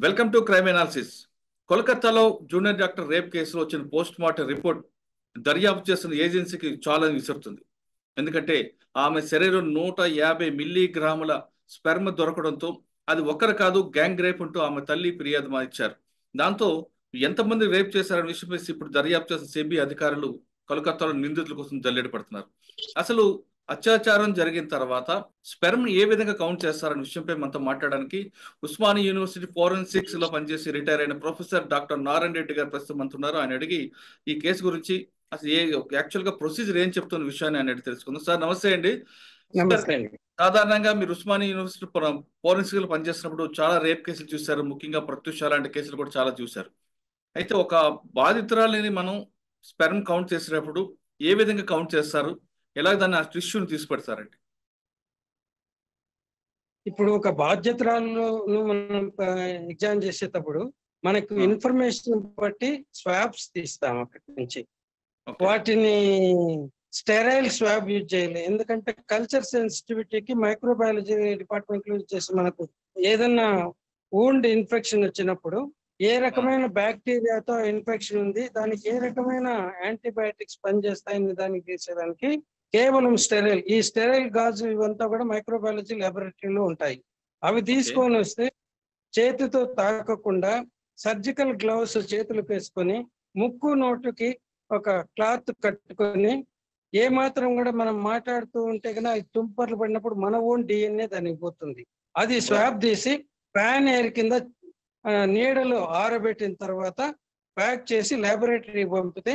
Welcome to crime analysis. కోల్కతాలో junior doctor rape కేసులో వచ్చిన పోస్ట్ మార్టం రిపోర్ట్ దర్యాప్తు చేస్తున్న ఏజెన్సీకి చాలా విసురుతుంది. ఎందుకంటే ఆమె శరీరం 150 మిల్లీగ్రాముల స్పెర్మ్ దొరకడంతో అది ఒక్కరు కాదు గ్యాంగ్ రేప్ అంటూ ఆమె తల్లి ఫిర్యాదు ఇచ్చారు. దాంతో ఎంతమంది రేప్ చేశారనే విషయంపై ఇప్పుడు దర్యాప్తు చేసిన సిబిఐ అధికారులు కోల్కతాలో నిందితుల కోసం జల్లెడ పడుతున్నారు. అసలు అత్యాచారం జరిగిన తర్వాత స్పెర్మ్ ఏ విధంగా కౌంట్ చేస్తారనే విషయంపై మనతో మాట్లాడడానికి ఉస్మానియా యూనివర్సిటీ ఫోరెన్సిక్స్ లో పనిచేసి రిటైర్ అయిన ప్రొఫెసర్ డాక్టర్ నారాయణ రెడ్డి గారు ప్రస్తుతం అంటున్నారు. ఆయన అడిగి ఈ కేసు గురించి అసలు యాక్చువల్ గా ప్రొసీజర్ ఏం చెప్తున్న విషయాన్ని ఆయన అడిగి తెలుసుకుందాం. సార్ నమస్తే అండి. సాధారణంగా మీరు ఉస్మానియా యూనివర్సిటీ ఫోరెన్సిక్ లో పనిచేసినప్పుడు చాలా రేప్ కేసులు చూశారు, ముఖ్యంగా ప్రత్యూష లాంటి కేసులు కూడా చాలా చూశారు. అయితే ఒక బాధితురాలిని మనం స్పెర్మ్ కౌంట్ చేసేటప్పుడు ఏ విధంగా కౌంట్ చేస్తారు, ఎలా దాన్ని ఆ టిష్యూని తీసుపెడతారండి? ఇప్పుడు ఒక బాధ్యతరాలను మనం ఎగ్జామ్ చేసేటప్పుడు మనకు ఇన్ఫర్మేషన్ బట్టి స్వాబ్స్ తీస్తాం అక్కడి నుంచి. వాటిని స్టెరైల్ స్వాబ్ యూజ్ చేయాలి, ఎందుకంటే కల్చర్ సెన్సిటివిటీకి మైక్రోబయాలజీ డిపార్ట్మెంట్ యూజ్ చేసి మనకు ఏదన్నా వూండ్ ఇన్ఫెక్షన్ వచ్చినప్పుడు ఏ రకమైన బ్యాక్టీరియాతో ఇన్ఫెక్షన్ ఉంది, దానికి ఏ రకమైన యాంటీబయాటిక్స్ పనిచేస్తాయని దానికి తీసేదానికి కేవలం స్టెరైల్, ఈ స్టెరైల్ గాజు ఇవంతా కూడా మైక్రోబయాలజీ ల్యాబొరేటరీలో ఉంటాయి. అవి తీసుకొని వస్తే చేతితో తాకకుండా సర్జికల్ గ్లౌస్ చేతులకు వేసుకొని ముక్కు నోటుకి ఒక క్లాత్ కట్టుకొని ఏ మాత్రం కూడా మనం మాట్లాడుతూ ఉంటే కన్నా తుంపర్లు పడినప్పుడు మన ఓన్ డిఎన్ఏ దానికి పోతుంది. అది స్వాబ్ తీసి ఫ్యాన్ ఎయిర్ కింద నీడలో ఆరబెట్టిన తర్వాత ప్యాక్ చేసి ల్యాబొరేటరీ పంపితే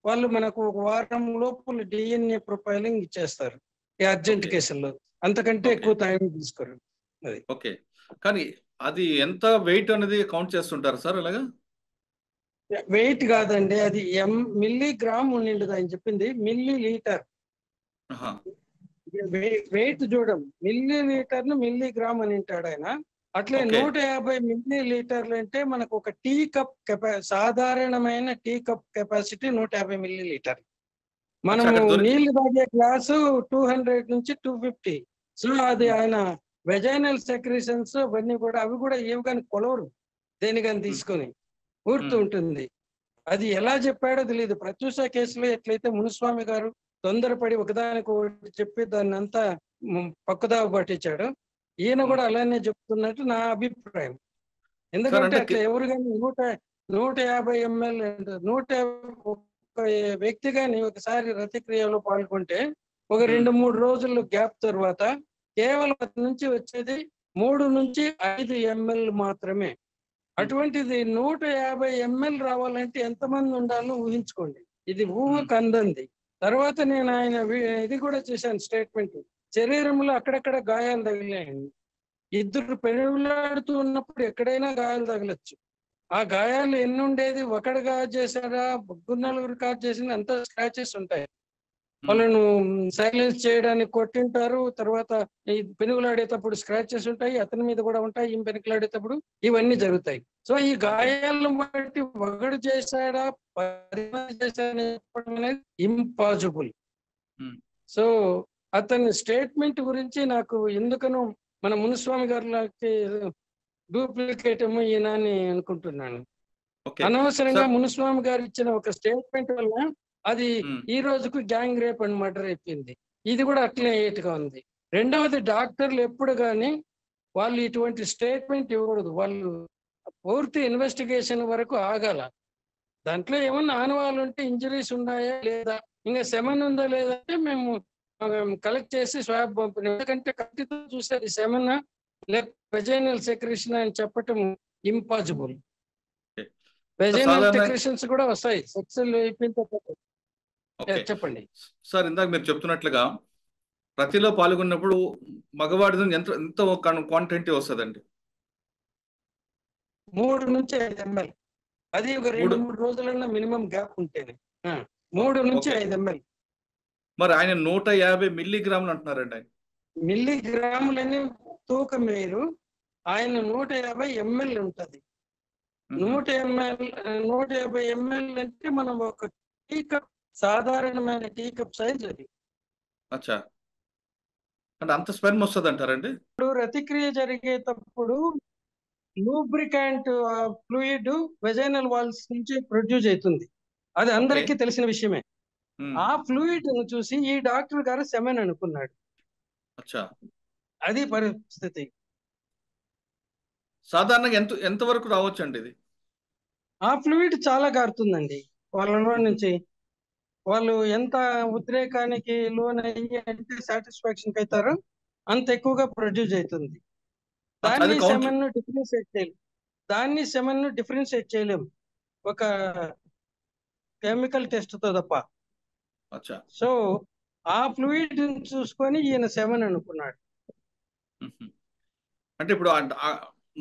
వాళ్ళు మనకు ఒక వారం లోపల డిఎన్ఏ ప్రొఫైలింగ్ ఇచ్చేస్తారు ఈ అర్జెంట్ కేసుల్లో. అంతకంటే ఎక్కువ టైం తీసుకోరు. అది ఓకే, కానీ అది ఎంత వెయిట్ అనేది కౌంట్ చేస్తుంటారు సార్? అలాగా వెయిట్ కాదండి, అది మిల్లీగ్రామ్ ఉండిండదు. ఆయన చెప్పింది మిల్లీ లీటర్. వెయిట్ చూడం, మిల్లీ లీటర్ ను మిల్లీగ్రామ్ అని అంటాడు ఆయన. అట్లే 150 మిల్లీ లీటర్లు అంటే మనకు ఒక టీ కప్ సాధారణమైన tea cup capacity 150 millilitre. మనము నీళ్లు తాగే గ్లాసు 200 నుంచి 250. సో అది ఆయన వెజైనల్ సెక్రీషన్స్ అవన్నీ కూడా అవి కూడా ఏవి కానీ కొలవరు, దేనికని తీసుకొని ఊరుతూ ఉంటుంది. అది ఎలా చెప్పాడో తెలియదు. ప్రత్యూష కేసులో ఎట్లయితే మునుస్వామి గారు తొందరపడి ఒకదానికి ఒకటి చెప్పి దాన్ని అంతా పక్కదావ పట్టించాడు, ఈయన కూడా అలానే చెప్తున్నట్టు నా అభిప్రాయం. ఎందుకంటే అట్లా ఎవరు కానీ 150 ml 150 వ్యక్తి కానీ ఒకసారి రతిక్రియలో పాల్గొంటే ఒక 2-3 రోజుల గ్యాప్ తర్వాత కేవలం నుంచి వచ్చేది 3 నుంచి 5 ml మాత్రమే. అటువంటిది 150 ml రావాలంటే ఎంతమంది ఉండాలో ఊహించుకోండి. ఇది ఊహకు అందంది. తర్వాత నేను ఆయన ఇది కూడా చేశాను స్టేట్మెంట్, శరీరంలో అక్కడక్కడ గాయాలు తగిలాయండి. ఇద్దరు పెనుగులాడుతూ ఉన్నప్పుడు ఎక్కడైనా గాయాలు తగలచ్చు. ఆ గాయాలు ఎన్ని ఉండేది, ఒకడు కాజ్ చేశారా, 3-4 కాజ్ చేసిన అంత స్క్రాచెస్ ఉంటాయి. వాళ్ళను సైలెన్స్ చేయడానికి కొట్టింటారు, తర్వాత ఈ పెనుగులాడేటప్పుడు స్క్రాచెస్ ఉంటాయి, అతని మీద కూడా ఉంటాయి, ఈ పెనుగులాడేటప్పుడు ఇవన్నీ జరుగుతాయి. సో ఈ గాయాలను బట్టి ఒకడు చేశాడా 10 మంది చేశాడని చెప్పడం అనేది ఇంపాసిబుల్. సో అతని స్టేట్మెంట్ గురించి నాకు ఎందుకనో మన మునుస్వామి గారికి డూప్లికేట్ ఏమో ఈయన అని అనుకుంటున్నాను. అనవసరంగా మునుస్వామి గారు ఇచ్చిన ఒక స్టేట్మెంట్ వల్ల అది ఈ రోజుకు గ్యాంగ్ రేప్ అండ్ మర్డర్ అయిపోయింది. ఇది కూడా అట్లే ఏటుగా ఉంది. రెండవది, డాక్టర్లు ఎప్పుడు కానీ వాళ్ళు ఇటువంటి స్టేట్మెంట్ ఇవ్వకూడదు. వాళ్ళు పూర్తి ఇన్వెస్టిగేషన్ వరకు ఆగాల. దాంట్లో ఏమన్నా ఆనవాళ్ళు ఉంటే ఇంజరీస్ ఉన్నాయా లేదా, ఇంకా సెమన్ ఉందా లేదా అంటే మేము కలెక్ట్ చేసి స్వాబ్ పంపిణీ. ఎందుకంటే కత్తితో చూసేది సెమన్ లేక వెజైనల్ సెక్రేషన్ అని చెప్పటం ఇంపాసిబుల్. వెజైనల్ సెక్రేషన్స్ కూడా వస్తాయి సెక్సువల్ అయిపోయిన. చెప్పండి సార్, ఇందాక మీరు చెప్తున్నట్లుగా ప్రతిలో పాల్గొన్నప్పుడు మగవాడి ఎంత క్వాంటిటీ వస్తుందండి? 3 నుంచి 5 ml. అది ఒక 2-3 రోజులన్నా మినిమం గ్యాప్ ఉంటేనే 3 నుంచి 5 ml. మరి ఆయన 150 మిల్లీగ్రాములు అంటున్నారండి. ఆయన మిల్లీగ్రాములని తూకం వేరు, ఆయన 150 ml ఉంటది. 150 ml అంటే మనం ఒక టీ కప్, సాధారణమైన టీ కప్ సైజ్ అది. అచ్చా, అంటే అంత స్పెర్మ్ వస్తుంది అంటారండి? ఇప్పుడు రతిక్రియ జరిగేటప్పుడు లూబ్రికాంట్ ఫ్లూయిడ్ వెజైనల్ వాల్స్ నుంచి ప్రొడ్యూస్ అవుతుంది. అది ఓకే. అందరికీ తెలిసిన విషయమే. ఉమ్, ఆ ఫ్లూయిడ్ ను చూసి ఈ డాక్టర్ గారు సెమెన్ అనుకున్నాడు. అచ్చా. అది పరిస్థితి. సాధారణంగా ఎంత వరకు రావచ్చండి ఇది? ఆ ఫ్లూయిడ్ చాలా కారుతుందండి వాళ్ళలో ఉహు. నుంచి. వాళ్ళు ఎంత ఉద్రేకానికి లోన్ అయ్యి అంటే సాటిస్ఫాక్షన్ అవుతారో అంత ఎక్కువగా ప్రొడ్యూస్ అవుతుంది. అచ్చా, అది దాన్ని కౌంటర్. సెమెన్ ను డిఫరెన్షియేట్ చేయలేం. చేయలేం ఒక కెమికల్ టెస్ట్ తో తప్ప. అచ్చా. సో ఆ ఫ్లూయిడ్ చూసుకొని ఈయన సెమెన్ అనుకున్నాడు. ఉహు. అంటే ఇప్పుడు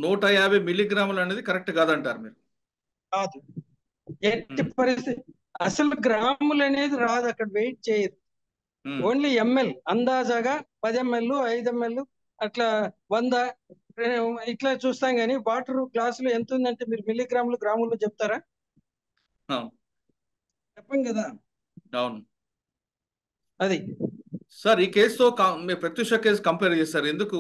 150 మిల్లీగ్రాములు అనేది కరెక్ట్ కాదంటారు మీరు? కాదు, ఎట్టి ఉమ్, పరిస్థితి అసలు గ్రాములు అనేది రాదు, అక్కడ వెయిట్ చేయరు. ఉమ్. ఓన్లీ ఎంఎల్ అందాజాగా 10 ml 5 ml అట్లా 100 ఇట్లా చూస్తాం. కానీ వాటర్ గ్లాసులు ఎంత ఉందంటే మీరు మిల్లీగ్రాములు గ్రాములు చెప్తారా? అవును. చెప్పం కదా. అవును అది సార్, ఈ కేసుతో మీరు ప్రత్యూష కేసు కంపేర్ చేస్తారు ఎందుకు?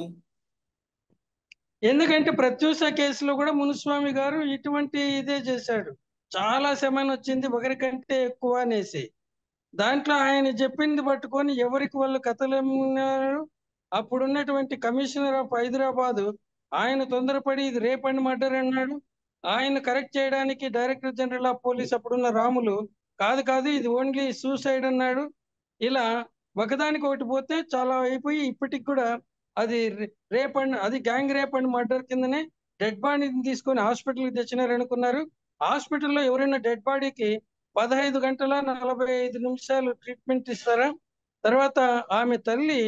ఎందుకంటే ప్రత్యూష కేసులో కూడా మునుస్వామి గారు ఇటువంటి ఇదే చేశాడు. చాలా సెమెన్ వచ్చింది ఒకరికంటే ఎక్కువ అనేసి. దాంట్లో ఆయన చెప్పింది పట్టుకొని ఎవరికి వాళ్ళు కథలు అమ్మినారు. అప్పుడున్నటువంటి కమిషనర్ ఆఫ్ హైదరాబాద్ ఆయన తొందరపడి ఇది రేప్ అండ్ మర్డర్ అన్నాడు. ఆయన కరెక్ట్ చేయడానికి డైరెక్టర్ జనరల్ ఆఫ్ పోలీస్ అప్పుడున్న రాములు కాదు కాదు ఇది ఓన్లీ సూసైడ్ అన్నాడు. ఇలా ఒకదానికి ఒకటి పోతే చాలా అయిపోయి ఇప్పటికి కూడా అది రేప్ అండ్ అది గ్యాంగ్ రేప్ అండ్ మర్డర్ కిందనే డెడ్ బాడీని తీసుకొని హాస్పిటల్కి తెచ్చినారు అనుకున్నారు. హాస్పిటల్లో ఎవరైనా డెడ్ బాడీకి 15 గంటల 45 నిమిషాలు ట్రీట్మెంట్ ఇస్తారా? తర్వాత ఆమె తల్లి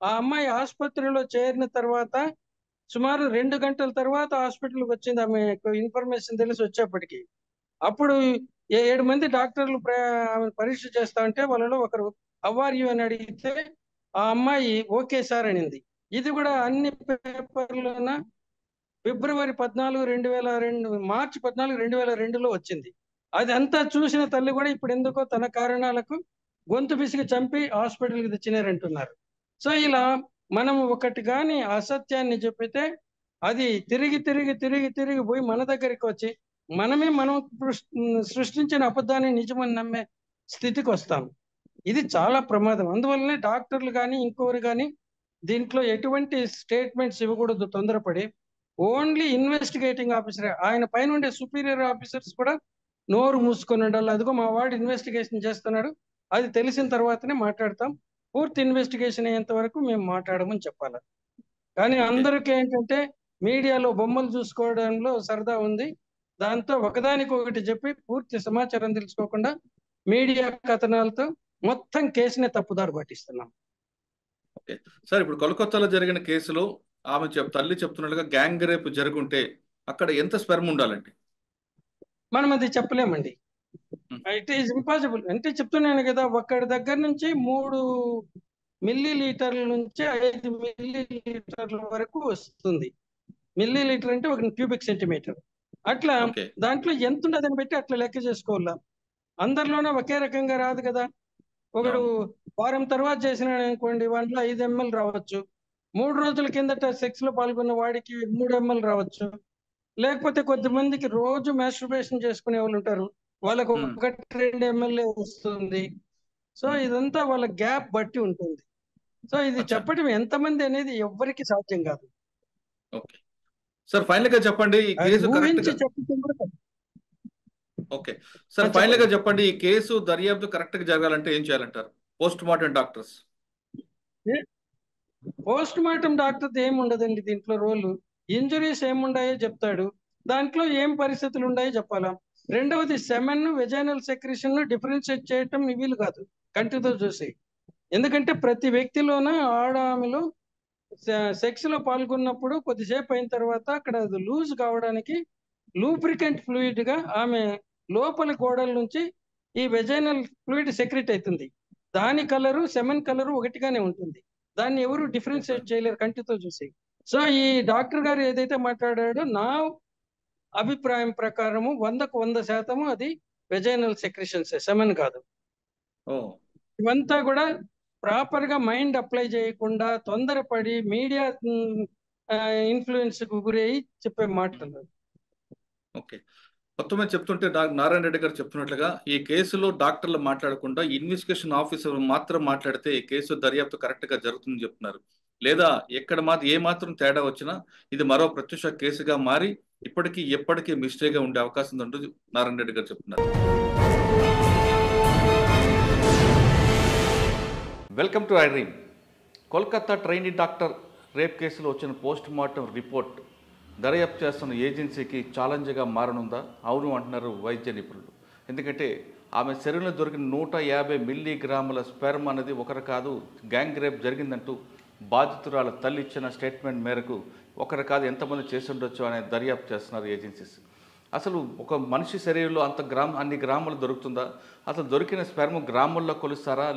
ఆ అమ్మాయి ఆసుపత్రిలో చేరిన తర్వాత సుమారు 2 గంటల తర్వాత హాస్పిటల్కి వచ్చింది. ఆమె ఇన్ఫర్మేషన్ తెలిసి వచ్చేప్పటికి అప్పుడు 7 మంది డాక్టర్లు ఆమె పరీక్ష చేస్తా ఉంటే వాళ్ళలో ఒకరు అవార్ యు అని అడిగితే ఆ అమ్మాయి ఓకే సార్ అనింది. ఇది కూడా అన్ని పేపర్లోన ఫిబ్రవరి 14 2002 మార్చి 14 2002లో వచ్చింది. అది అంతా చూసిన తల్లి కూడా ఇప్పుడు ఎందుకో తన కారణాలకు గొంతు పిసికి చంపి హాస్పిటల్కి తెచ్చినారంటున్నారు. సో ఇలా మనం ఒకటి కానీ అసత్యాన్ని చెప్పితే అది తిరిగి తిరిగి తిరిగి తిరిగి పోయి మన దగ్గరికి వచ్చి మనం సృష్టించిన అబద్ధాన్ని నిజమని నమ్మే స్థితికి వస్తాం. ఇది చాలా ప్రమాదం. అందువల్లనే డాక్టర్లు కానీ ఇంకోరు కానీ దీంట్లో ఎటువంటి స్టేట్మెంట్స్ ఇవ్వకూడదు తొందరపడి. ఓన్లీ ఇన్వెస్టిగేటింగ్ ఆఫీసర్ ఆయన పైన ఉండే సుపీరియర్ ఆఫీసర్స్ కూడా నోరు మూసుకొని ఉండాలి. అదిగో మా వాడు ఇన్వెస్టిగేషన్ చేస్తున్నాడు, అది తెలిసిన తర్వాతనే మాట్లాడతాం, పూర్తి ఇన్వెస్టిగేషన్ అయ్యేంత వరకు మేము మాట్లాడమని చెప్పాలి. కానీ ఓకే. అందరికీ ఏంటంటే మీడియాలో బొమ్మలు చూసుకోవడంలో సరదా ఉంది. దాంతో ఒకదానికొకటి చెప్పి పూర్తి సమాచారం తెలుసుకోకుండా మీడియా కథనాలతో మొత్తం కేసునే తప్పుదారి పట్టిస్తున్నాం. ఓకే సార్, ఇప్పుడు కోల్కతాలో జరిగిన కేసులో ఆమె తల్లి చెప్తున్నట్టుగా గ్యాంగ్ రేప్ జరుగుంటే అక్కడ ఎంత స్పెర్మ్ ఉండాలండి? మనం అది చెప్పలేమండి. ఉమ్, ఇట్ ఈజ్ ఇంపాసిబుల్. అంటే చెప్తున్నాను కదా, ఒక్కడి దగ్గర నుంచి 3 మిల్లీ లీటర్ల నుంచి 5 మిల్లీ లీటర్ల వరకు వస్తుంది. మిల్లీ లీటర్ అంటే 1 క్యూబిక్ సెంటీమీటర్. అట్లా ఓకే. దాంట్లో ఎంత ఉండదని బట్టి అట్లా లెక్క చేసుకోవాలా. అందరిలోనే ఒకే రకంగా రాదు కదా. ఒకడు అవును. వారం తర్వాత చేసినాడు అనుకోండి, వాటిలో 5 ml రావచ్చు. 3 రోజుల కిందట సెక్స్ లో పాల్గొన్న వాడికి 3 ml రావచ్చు. లేకపోతే కొద్దిమందికి రోజు మాస్టర్బేషన్ చేసుకునే వాళ్ళు ఉంటారు, వాళ్ళకు ఉమ్, 1-2 ml వస్తుంది. సో ఉమ్, ఇదంతా వాళ్ళ గ్యాప్ బట్టి ఉంటుంది. సో ఇది అచ్చా. చెప్పడం ఎంతమంది అనేది ఎవ్వరికి సాధ్యం కాదు. ఓకే సార్, ఫైనల్ గా చెప్పండి ఈ అది కేసు కరెక్ట్ ఊహించి గా. చెప్పడం కూడా తప్పు. ఓకే సార్, ఫైనల్ గా చెప్పండి. చెప్పండి ఈ కేసు దర్యాప్తు కరెక్ట్ గా జరగాలంటే ఏం చేయాలంటారు post mortem doctors? Post mortem doctor ఏం ఉండదండి దీంట్లో రోలు. ఇంజురీస్ ఏముండాయో చెప్తాడు, దాంట్లో ఏం పరిస్థితులు ఉన్నాయో చెప్పాలా. రెండవది సెమెన్ వెజైనల్ సెక్రెషన్ డిఫరెన్షియేట్ చేయటం వీలు కాదు కంటితో చూసి. ఎందుకంటే ప్రతి వ్యక్తిలోన ఆమెలో సెక్స్ లో పాల్గొన్నప్పుడు కొద్దిసేపు అయిన తర్వాత అక్కడ అది లూజ్ కావడానికి లూబ్రికెంట్ ఫ్లూయిడ్ గా ఆమె లోపలి గోడల నుంచి ఈ వెజైనల్ ఫ్లూయిడ్ సెక్రెట్ అవుతుంది. దాని కలరు సెమెన్ కలరు ఒకటిగానే ఉంటుంది. దాన్ని ఎవరు ఓకే. డిఫరెన్షియేట్ చేయలేరు కంటితో చూసి. సో ఈ డాక్టర్ గారు ఏదైతే మాట్లాడాడో నా అభిప్రాయం ప్రకారము 100కు 100% అది వెజైనల్ సెక్రెషన్స్, సెమెన్ కాదు. ఓ. ఇవంతా కూడా ప్రాపర్ గా మైండ్ అప్లై చేయకుండా తొందరపడి మీడియా ఇన్ఫ్లుయెన్స్ కు గురయ్యి చెప్పే మాటలు. ఓకే. మొత్తం మీద చెప్తుంటే నారాయణ రెడ్డి గారు చెప్తున్నట్లుగా ఈ కేసులో డాక్టర్లు మాట్లాడకుండా ఇన్వెస్టిగేషన్ ఆఫీసర్ మాత్రం మాట్లాడితే ఈ కేసు దర్యాప్తు కరెక్ట్ గా జరుగుతుందని చెప్తున్నారు. లేదా ఎక్కడ మాత్రం ఏ మాత్రం తేడా వచ్చినా ఇది మరో ప్రత్యక్ష కేసుగా మారి ఇప్పటికీ ఎప్పటికీ మిస్టేక్ గా ఉండే అవకాశం ఉందని నారాయణ రెడ్డి గారు చెప్తున్నారు. Welcome to I dream. Kolkata trainee doctor rape కేసులో వచ్చిన పోస్ట్ మార్టం రిపోర్ట్ దర్యాప్తు చేస్తున్న ఏజెన్సీకి ఛాలెంజ్గా మారనుందా? అవును అంటున్నారు వైద్య నిపుణులు. ఎందుకంటే ఆమె శరీరంలో దొరికిన 150 మిల్లీగ్రాముల స్పెర్మ్ అనేది ఒకరు కాదు, గ్యాంగ్ రేప్ జరిగిందంటూ బాధితురాల తల్లి ఇచ్చిన స్టేట్మెంట్ మేరకు ఒకరు కాదు ఎంతమంది చేసి ఉండొచ్చు అనే దర్యాప్తు చేస్తున్నారు ఏజెన్సీస్. అసలు ఒక మనిషి శరీరంలో అన్ని గ్రాములు దొరుకుతుందా? అసలు దొరికిన స్పెర్మ్ గ్రాముల్లో కొలుస్తారా?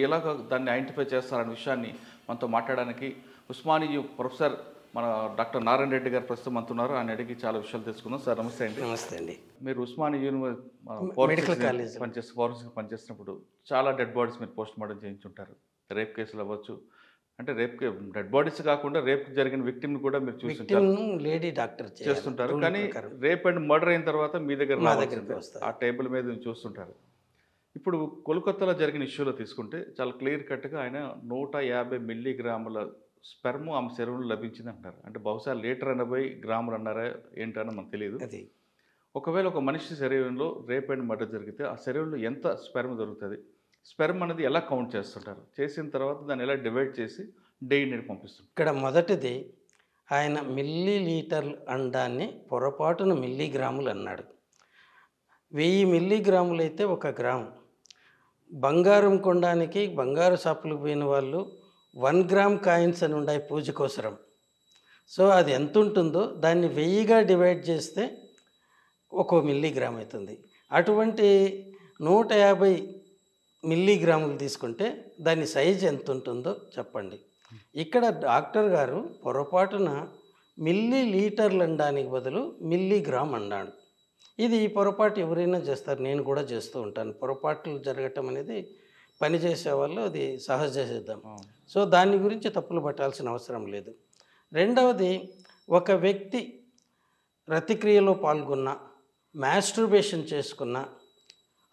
ఎలాగ దాన్ని ఐడెంటిఫై చేస్తారనే విషయాన్ని మనతో మాట్లాడడానికి ఉస్మానియా ప్రొఫెసర్ మన డాక్టర్ నారాయణ రెడ్డి గారు ప్రస్తుతం అంటున్నారు. ఆయన అడిగి చాలా విషయాలు తెలుసుకుందాం. సార్ నమస్తే అండి. నమస్తే అండి. మీరు ఉస్మానియా ఫోరెన్సిక్ పనిచేసినప్పుడు చాలా డెడ్ బాడీస్ మీరు పోస్ట్ మార్టం చేయించుంటారు. రేప్ కేసులు అవ్వచ్చు, అంటే రేప్ డెడ్ బాడీస్ కాకుండా రేప్ జరిగిన విక్టిమ్ కూడా మీరు చూస్తుంటారు, లేడీ డాక్టర్ చేస్తుంటారు. కానీ రేప్ అండ్ మర్డర్ అయిన తర్వాత మీ దగ్గర ఆ టేబుల్ మీద చూస్తుంటారు. ఇప్పుడు కోల్కతాలో జరిగిన ఇష్యూలో తీసుకుంటే చాలా క్లియర్ కట్గా ఆయన 150 మిల్లీగ్రాముల స్పెర్మ్ ఆమె శరీరంలో లభించింది అంటారు. అంటే బహుశా 1.80 గ్రాములు అన్నారా ఏంటని మనకు తెలియదు. ఒకవేళ ఒక మనిషి శరీరంలో రేప్ అండ్ మర్డర్ జరిగితే ఆ శరీరంలో ఎంత స్పెర్మ్ దొరుకుతుంది? స్పెర్మ్ అనేది ఎలా కౌంట్ చేస్తుంటారు? చేసిన తర్వాత దాన్ని ఎలా డివైడ్ చేసి డైని పంపిస్తుంది? ఇక్కడ మొదటిది ఆయన మిల్లీ లీటర్లు అండాన్ని పొరపాటున మిల్లీగ్రాములు అన్నాడు. 1000 మిల్లీగ్రాములు అయితే 1 గ్రాము. బంగారం కొనడానికి బంగారు షాపులకు పోయిన వాళ్ళు 1 గ్రామ్ కాయిన్స్ అని ఉన్నాయి పూజ కోసరం. సో అది ఎంత ఉంటుందో దాన్ని 1000గా డివైడ్ చేస్తే 1 మిల్లీగ్రామ్ అవుతుంది. అటువంటి 150 మిల్లీగ్రాములు తీసుకుంటే దాని సైజు ఎంత ఉంటుందో చెప్పండి. ఇక్కడ డాక్టర్ గారు పొరపాటున మిల్లీ లీటర్లు అనడానికి బదులు మిల్లీగ్రామ్ అన్నాడు. ఇది పొరపాటు ఎవరైనా చేస్తారు, నేను కూడా చేస్తూ ఉంటాను. పొరపాట్లు జరగటం అనేది పనిచేసే వాళ్ళు అది సహజ సిద్ధం. సో దాని గురించి తప్పులు పట్టాల్సిన అవసరం లేదు. రెండవది, ఒక వ్యక్తి రతిక్రియలో పాల్గొన్న, మాస్టర్బేషన్ చేసుకున్న,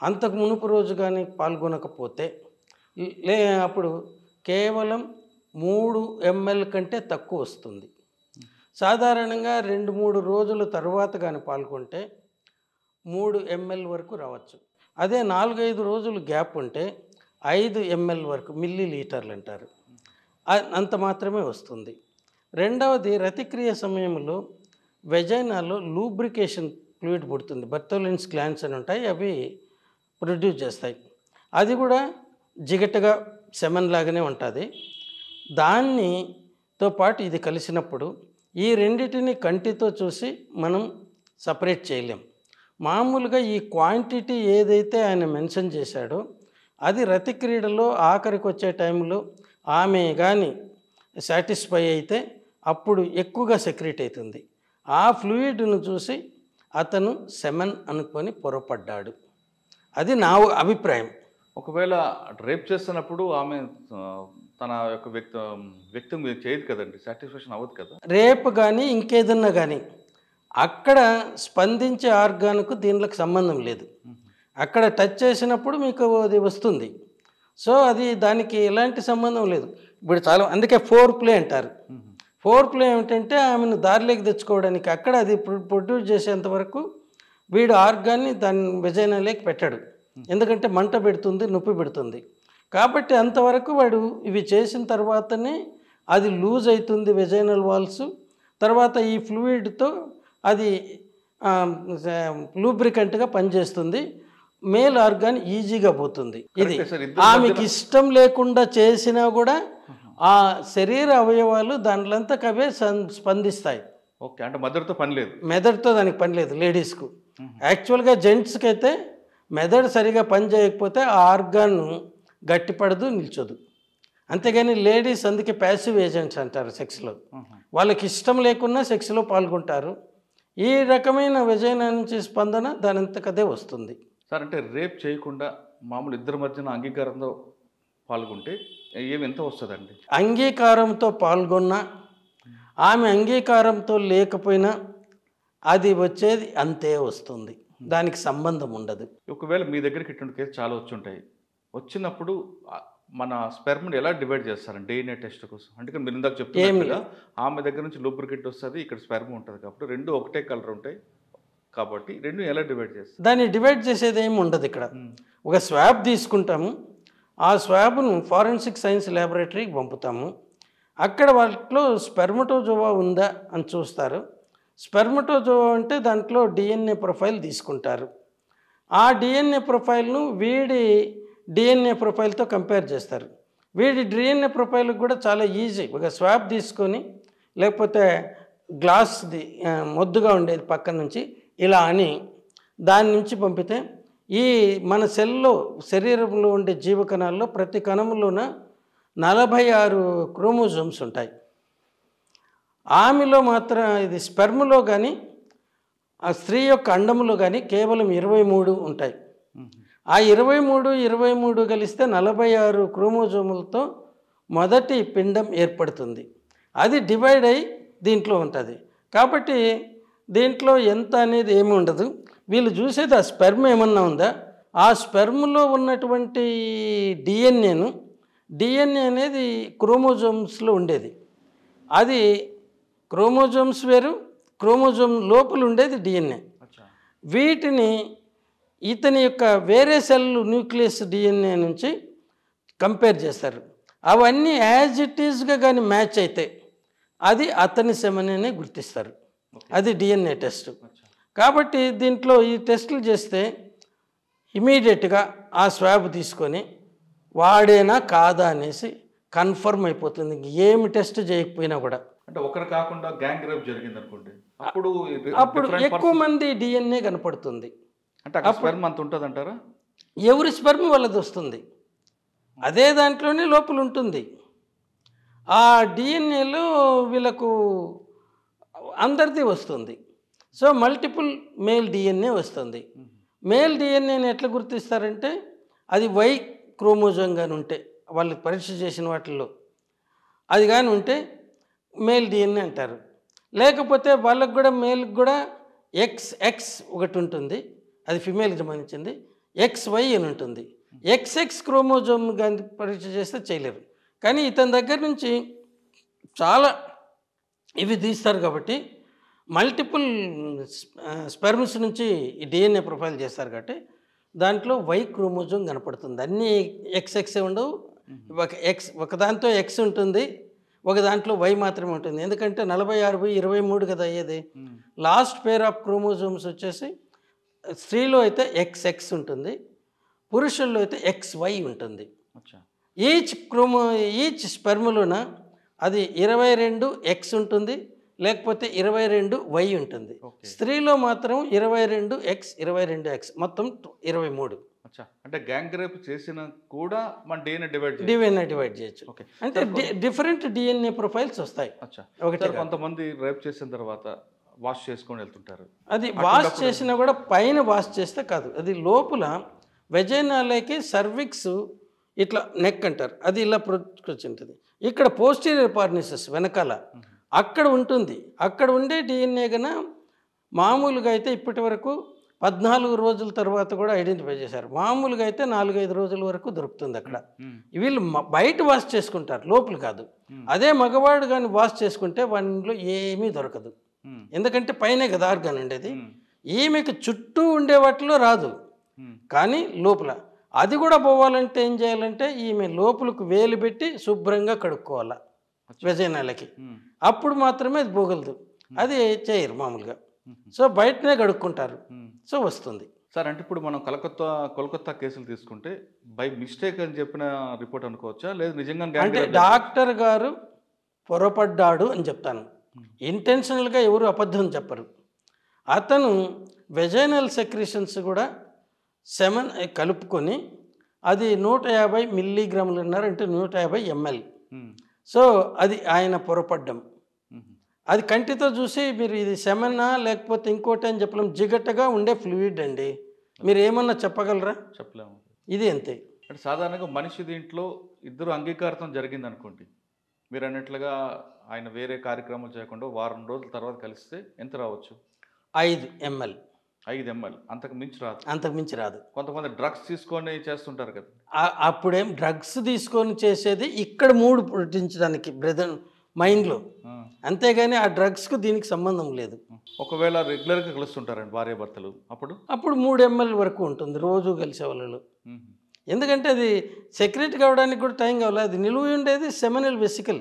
అంతకు మునుపు రోజు కానీ పాల్గొనకపోతే అప్పుడు కేవలం 3 ml కంటే తక్కువ వస్తుంది. సాధారణంగా 2-3 రోజుల తర్వాత కానీ పాల్గొంటే 3 ml వరకు రావచ్చు. అదే 4-5 రోజులు గ్యాప్ ఉంటే 5 ml వరకు, మిల్లీ లీటర్లు అంటారు, అంత మాత్రమే వస్తుంది. రెండవది, రతిక్రియ సమయంలో వెజైనాలో లూబ్రికేషన్ ఫ్లూయిడ్ పుడుతుంది. బర్తోలిన్స్ గ్లాండ్స్ అని ఉంటాయి, అవి ప్రొడ్యూస్ చేస్తాయి. అది కూడా జిగటగా సెమన్ లాగానే ఉంటుంది. దానితో పాటు ఇది కలిసినప్పుడు ఈ రెండిటిని కంటితో చూసి మనం సపరేట్ చేయలేం. మామూలుగా ఈ క్వాంటిటీ ఏదైతే ఆయన మెన్షన్ చేశాడో అది రతిక్రీడలో ఆఖరికి వచ్చే టైంలో ఆమె కానీ సాటిస్ఫై అయితే అప్పుడు ఎక్కువగా సెక్రెట్ అవుతుంది. ఆ ఫ్లూయిడ్ను చూసి అతను సెమన్ అనుకొని పొరపడ్డాడు. అది నా అభిప్రాయం. ఒకవేళ రేప్ చేస్తున్నప్పుడు ఆమె తన యొక్క వ్యక్తి మీద చేయదు కదండి, సాటిస్ఫాక్షన్ అవ్వదు కదా. రేప్ కానీ ఇంకేదన్నా కానీ అక్కడ స్పందించే ఆర్గాన్కు దీనికి సంబంధం లేదు. అక్కడ టచ్ చేసినప్పుడు మీకు అది వస్తుంది. సో అది దానికి ఎలాంటి సంబంధం లేదు. ఇప్పుడు చాలా, అందుకే ఫోర్ ప్లే అంటారు. ఫోర్ ప్లే ఏమిటంటే ఆమెను దారిలోకి తెచ్చుకోవడానికి, అక్కడ అది ప్రొడ్యూస్ చేసేంత వరకు వీడు ఆర్గాన్ని దాని వెజైనాలోకి పెట్టాడు. ఎందుకంటే మంట పెడుతుంది, నొప్పి పెడుతుంది. కాబట్టి అంతవరకు వాడు ఇవి చేసిన తర్వాతనే అది లూజ్ అవుతుంది వెజైనల్ వాల్స్. తర్వాత ఈ ఫ్లూయిడ్తో అది లూబ్రికంట్గా పనిచేస్తుంది. మేల్ ఆర్గాన్ ఈజీగా పోతుంది. ఇది ఆమెకి ఇష్టం లేకుండా చేసినా కూడా ఆ శరీర అవయవాలు దాంట్లంతకు అవే స్పందిస్తాయి. ఓకే, అంటే మెదడుతో పని లేదు. మెదడుతో దానికి పని లేదు లేడీస్కు. యాక్చువల్గా జెంట్స్కి అయితే మెదడు సరిగా పని చేయకపోతే ఆ ఆర్గాన్ గట్టిపడదు, నిల్చోదు. అంతేగాని లేడీస్ అందుకే ప్యాసివ్ ఏజెంట్స్ అంటారు సెక్స్లో. వాళ్ళకి ఇష్టం లేకున్నా సెక్స్లో పాల్గొంటారు. ఈ రకమైన వెజైనా నుంచి స్పందన దానంతకదే వస్తుంది. సార్, అంటే రేప్ చేయకుండా మామూలు ఇద్దరి మధ్యన అంగీకారంతో పాల్గొంటే ఏమి ఎంత వస్తుందండి? అంగీకారంతో పాల్గొన్న ఆమె అంగీకారంతో లేకపోయినా అది వచ్చేది అంతే వస్తుంది, దానికి సంబంధం ఉండదు. ఒకవేళ మీ దగ్గరికి ఇటువంటి కేసు చాలా వచ్చి ఉంటాయి, వచ్చినప్పుడు మన స్పెర్మ్ని ఎలా డివైడ్ చేస్తారండి DNA టెస్ట్ కోసం? అంటే మీరు ఇందాక చెప్తున్నట్టుగా ఆమె దగ్గర నుంచి లూబ్రికెంట్ వస్తుంది, ఇక్కడ స్పెర్మ్ ఉంటుంది, కాబట్టి రెండు ఒకటే కలర్ ఉంటాయి, కాబట్టి రెండు ఎలా డివైడ్ చేస్తారు? దాన్ని డివైడ్ చేసేది ఏమి ఉండదు. ఇక్కడ ఒక స్వాబ్ తీసుకుంటాము, ఆ స్వాబ్ను ఫారెన్సిక్ సైన్స్ ల్యాబొరేటరీకి పంపుతాము. అక్కడ వాటిలో స్పెర్మటోజోవా ఉందా అని చూస్తారు. స్పెర్మటోజోవా అంటే దాంట్లో DNA ప్రొఫైల్ తీసుకుంటారు. ఆ DNA ప్రొఫైల్ను వీడి DNA ప్రొఫైల్తో కంపేర్ చేస్తారు. వీడి DNA ప్రొఫైల్కి కూడా చాలా ఈజీ. ఒక స్వాబ్ తీసుకొని, లేకపోతే గ్లాస్ది మొద్దుగా ఉండేది పక్కన నుంచి ఇలా అని దాని నుంచి పంపితే, ఈ మన సెల్లో శరీరంలో ఉండే జీవకణాల్లో ప్రతి కణంలోన 46 క్రోమోజోమ్స్ ఉంటాయి. ఆమెలో మాత్రం ఇది స్పెర్మ్లో కానీ ఆ స్త్రీ యొక్క అండములో కానీ కేవలం 23 ఉంటాయి. ఆ 23 కలిస్తే 46 క్రోమోజోములతో మొదటి పిండం ఏర్పడుతుంది. అది డివైడ్ అయ్యి దీంట్లో ఉంటుంది. కాబట్టి దీంట్లో ఎంత అనేది ఏమి ఉండదు. వీళ్ళు చూసేది ఆ స్పెర్మ్ ఏమన్నా ఉందా, ఆ స్పెర్మ్లో ఉన్నటువంటి DNA అనేది క్రోమోజోమ్స్లో ఉండేది. అది క్రోమోజోమ్స్ వేరు, క్రోమోజోమ్ లోపల ఉండేది DNA. వీటిని ఇతని యొక్క వేరే సెల్ న్యూక్లియస్ DNA నుంచి కంపేర్ చేస్తారు. అవన్నీ యాజ్ ఇట్ ఈజ్గా కానీ మ్యాచ్ అయితే అది అతని సెమననే గుర్తిస్తారు. అది DNA టెస్ట్. కాబట్టి దీంట్లో ఈ టెస్టులు చేస్తే ఇమీడియట్గా ఆ స్వాబ్ తీసుకొని వాడేనా కాదా అనేసి కన్ఫర్మ్ అయిపోతుంది, ఏమి టెస్ట్ చేయకపోయినా కూడా. అంటే ఒకరు కాకుండా గ్యాంగ్ రేప్ జరిగింది అనుకోండి, అప్పుడు ఎక్కువ మంది DNA కనపడుతుంది. అంటే స్పెర్మ్ అంత ఉంటుంది అంటారా? ఎవరి స్పెర్మ్ వాళ్ళది వస్తుంది, అదే దాంట్లోనే లోపల ఉంటుంది. ఆ DNAలో వీళ్ళకు అందరిది వస్తుంది. సో మల్టిపుల్ మేల్ DNA వస్తుంది. మేల్ DNAని ఎట్లా గుర్తిస్తారంటే, అది Y క్రోమోజోమ్ కానీ ఉంటే, వాళ్ళు పరీక్ష చేసిన వాటిల్లో అది కానీ ఉంటే మేల్ DNA అంటారు. లేకపోతే వాళ్ళకు కూడా మేల్కి కూడా XX ఒకటి ఉంటుంది, అది ఫిమేల్కి సంబంధించింది. XY అని ఉంటుంది. XX క్రోమోజోమ్ కానీ పరీక్ష చేస్తే చేయలేరు. కానీ ఇతని దగ్గర నుంచి చాలా ఇవి తీస్తారు కాబట్టి మల్టిపుల్ స్పెర్మ్స్ నుంచి ఈ DNA ప్రొఫైల్ చేస్తారు కాబట్టి దాంట్లో Y క్రోమోజోమ్ కనపడుతుంది. అన్నీ XX ఉండవు, ఒక దాంతో X ఉంటుంది, ఒక దాంట్లో Y మాత్రమే ఉంటుంది. ఎందుకంటే 46/23 కదా అయ్యేది. లాస్ట్ పేర్ ఆఫ్ క్రోమోజోమ్స్ వచ్చేసి స్త్రీలో అయితే XX ఉంటుంది, పురుషుల్లో అయితే XY ఉంటుంది. ఈచ్ స్పెర్మ్లోన అది 22X ఉంటుంది, లేకపోతే 22Y ఉంటుంది. స్త్రీలో మాత్రం 22X 22X మొత్తం 23. అంటే గ్యాంగ్ రేప్ చేసిన కూడా మన DNA డివైడ్ చేయొచ్చు. అంటే డిఫరెంట్ DNA ప్రొఫైల్స్ వస్తాయి. ఒకటి కొంతమంది రేప్ చేసిన తర్వాత వాష్ చేసుకొని వెళ్తుంటారు. అది వాష్ చేసినా కూడా పైన వాష్ చేస్తే కాదు, అది లోపల వెజైనాలకి సర్విక్స్ ఇట్లా నెక్ అంటారు, అది ఇలా ప్రొచ్చుకొచ్చింటుంది. ఇక్కడ పోస్టీరియర్ పార్నిసెస్ వెనకాల అక్కడ ఉంటుంది. అక్కడ ఉండే DNA కన్నా మామూలుగా అయితే ఇప్పటి వరకు 14 రోజుల తర్వాత కూడా ఐడెంటిఫై చేశారు. మామూలుగా అయితే 4-5 రోజుల వరకు దొరుకుతుంది అక్కడ. వీళ్ళు బయట వాష్ చేసుకుంటారు, లోపల కాదు. అదే మగవాడు కానీ వాష్ చేసుకుంటే వాటిలో ఏమీ దొరకదు, ఎందుకంటే పైనే కదా ఆర్గాన్ ఉండేది. ఈమెకు చుట్టూ ఉండే వాటిలో రాదు, కానీ లోపల అది కూడా పోవాలంటే ఏం చేయాలంటే ఈమె లోపలకు వేలు పెట్టి శుభ్రంగా కడుక్కోవాలా వెజైనాలకి, అప్పుడు మాత్రమే అది పోగలదు. అది చేయరు మామూలుగా. సో బయటనే కడుక్కుంటారు, సో వస్తుంది. సార్, అంటే ఇప్పుడు మనం కోల్కతా కేసులు తీసుకుంటే బై మిస్టేక్ అని చెప్పిన రిపోర్ట్ అనుకోవచ్చా, లేదు నిజంగా అంటే డాక్టర్ గారు పొరపడ్డాడు అని చెప్తాను. ఇంటెన్షనల్గా ఎవరు అబద్ధం చెప్పరు. అతను వెజైనల్ సెక్రీషన్స్ కూడా సెమన్ కలుపుకొని అది 150 మిల్లీగ్రాములు అన్నారు, అంటే 150 ml. సో అది ఆయన పొరపడ్డం. అది కంటితో చూసి మీరు ఇది సెమన్నా లేకపోతే ఇంకోటి అని చెప్పలేం, జిగట్టగా ఉండే ఫ్లూయిడ్ అండి. మీరు ఏమన్నా చెప్పగలరా? చెప్పలేము. ఇది అంతే. అంటే సాధారణంగా మనిషి దీంట్లో ఇద్దరు అంగీకారం జరిగింది అనుకోండి, మీరు అన్నట్లుగా ఆయన వేరే కార్యక్రమాలు చేయకుండా వారం రోజుల తర్వాత కలిస్తే ఎంత రావచ్చు? 5 ml 5 ml అంతకు మించి రాదు. అంతకు మించి రాదు. కొంతమంది డ్రగ్స్ తీసుకొని చేస్తుంటారు కదా. అప్పుడేం డ్రగ్స్ తీసుకొని చేసేది ఇక్కడ మూడు పుట్టించడానికి బ్రెదర్ మైండ్లో, అంతేగాని ఆ డ్రగ్స్కు దీనికి సంబంధం లేదు. ఒకవేళ రెగ్యులర్గా కలుస్తుంటారండి భార్యాభర్తలు, అప్పుడు 3 ml వరకు ఉంటుంది రోజు కలిసే వాళ్ళు. ఎందుకంటే అది సెక్రెట్ కావడానికి కూడా టైం కావాలి. అది నిలువ ఉండేది సెమినల్ వెసికల్,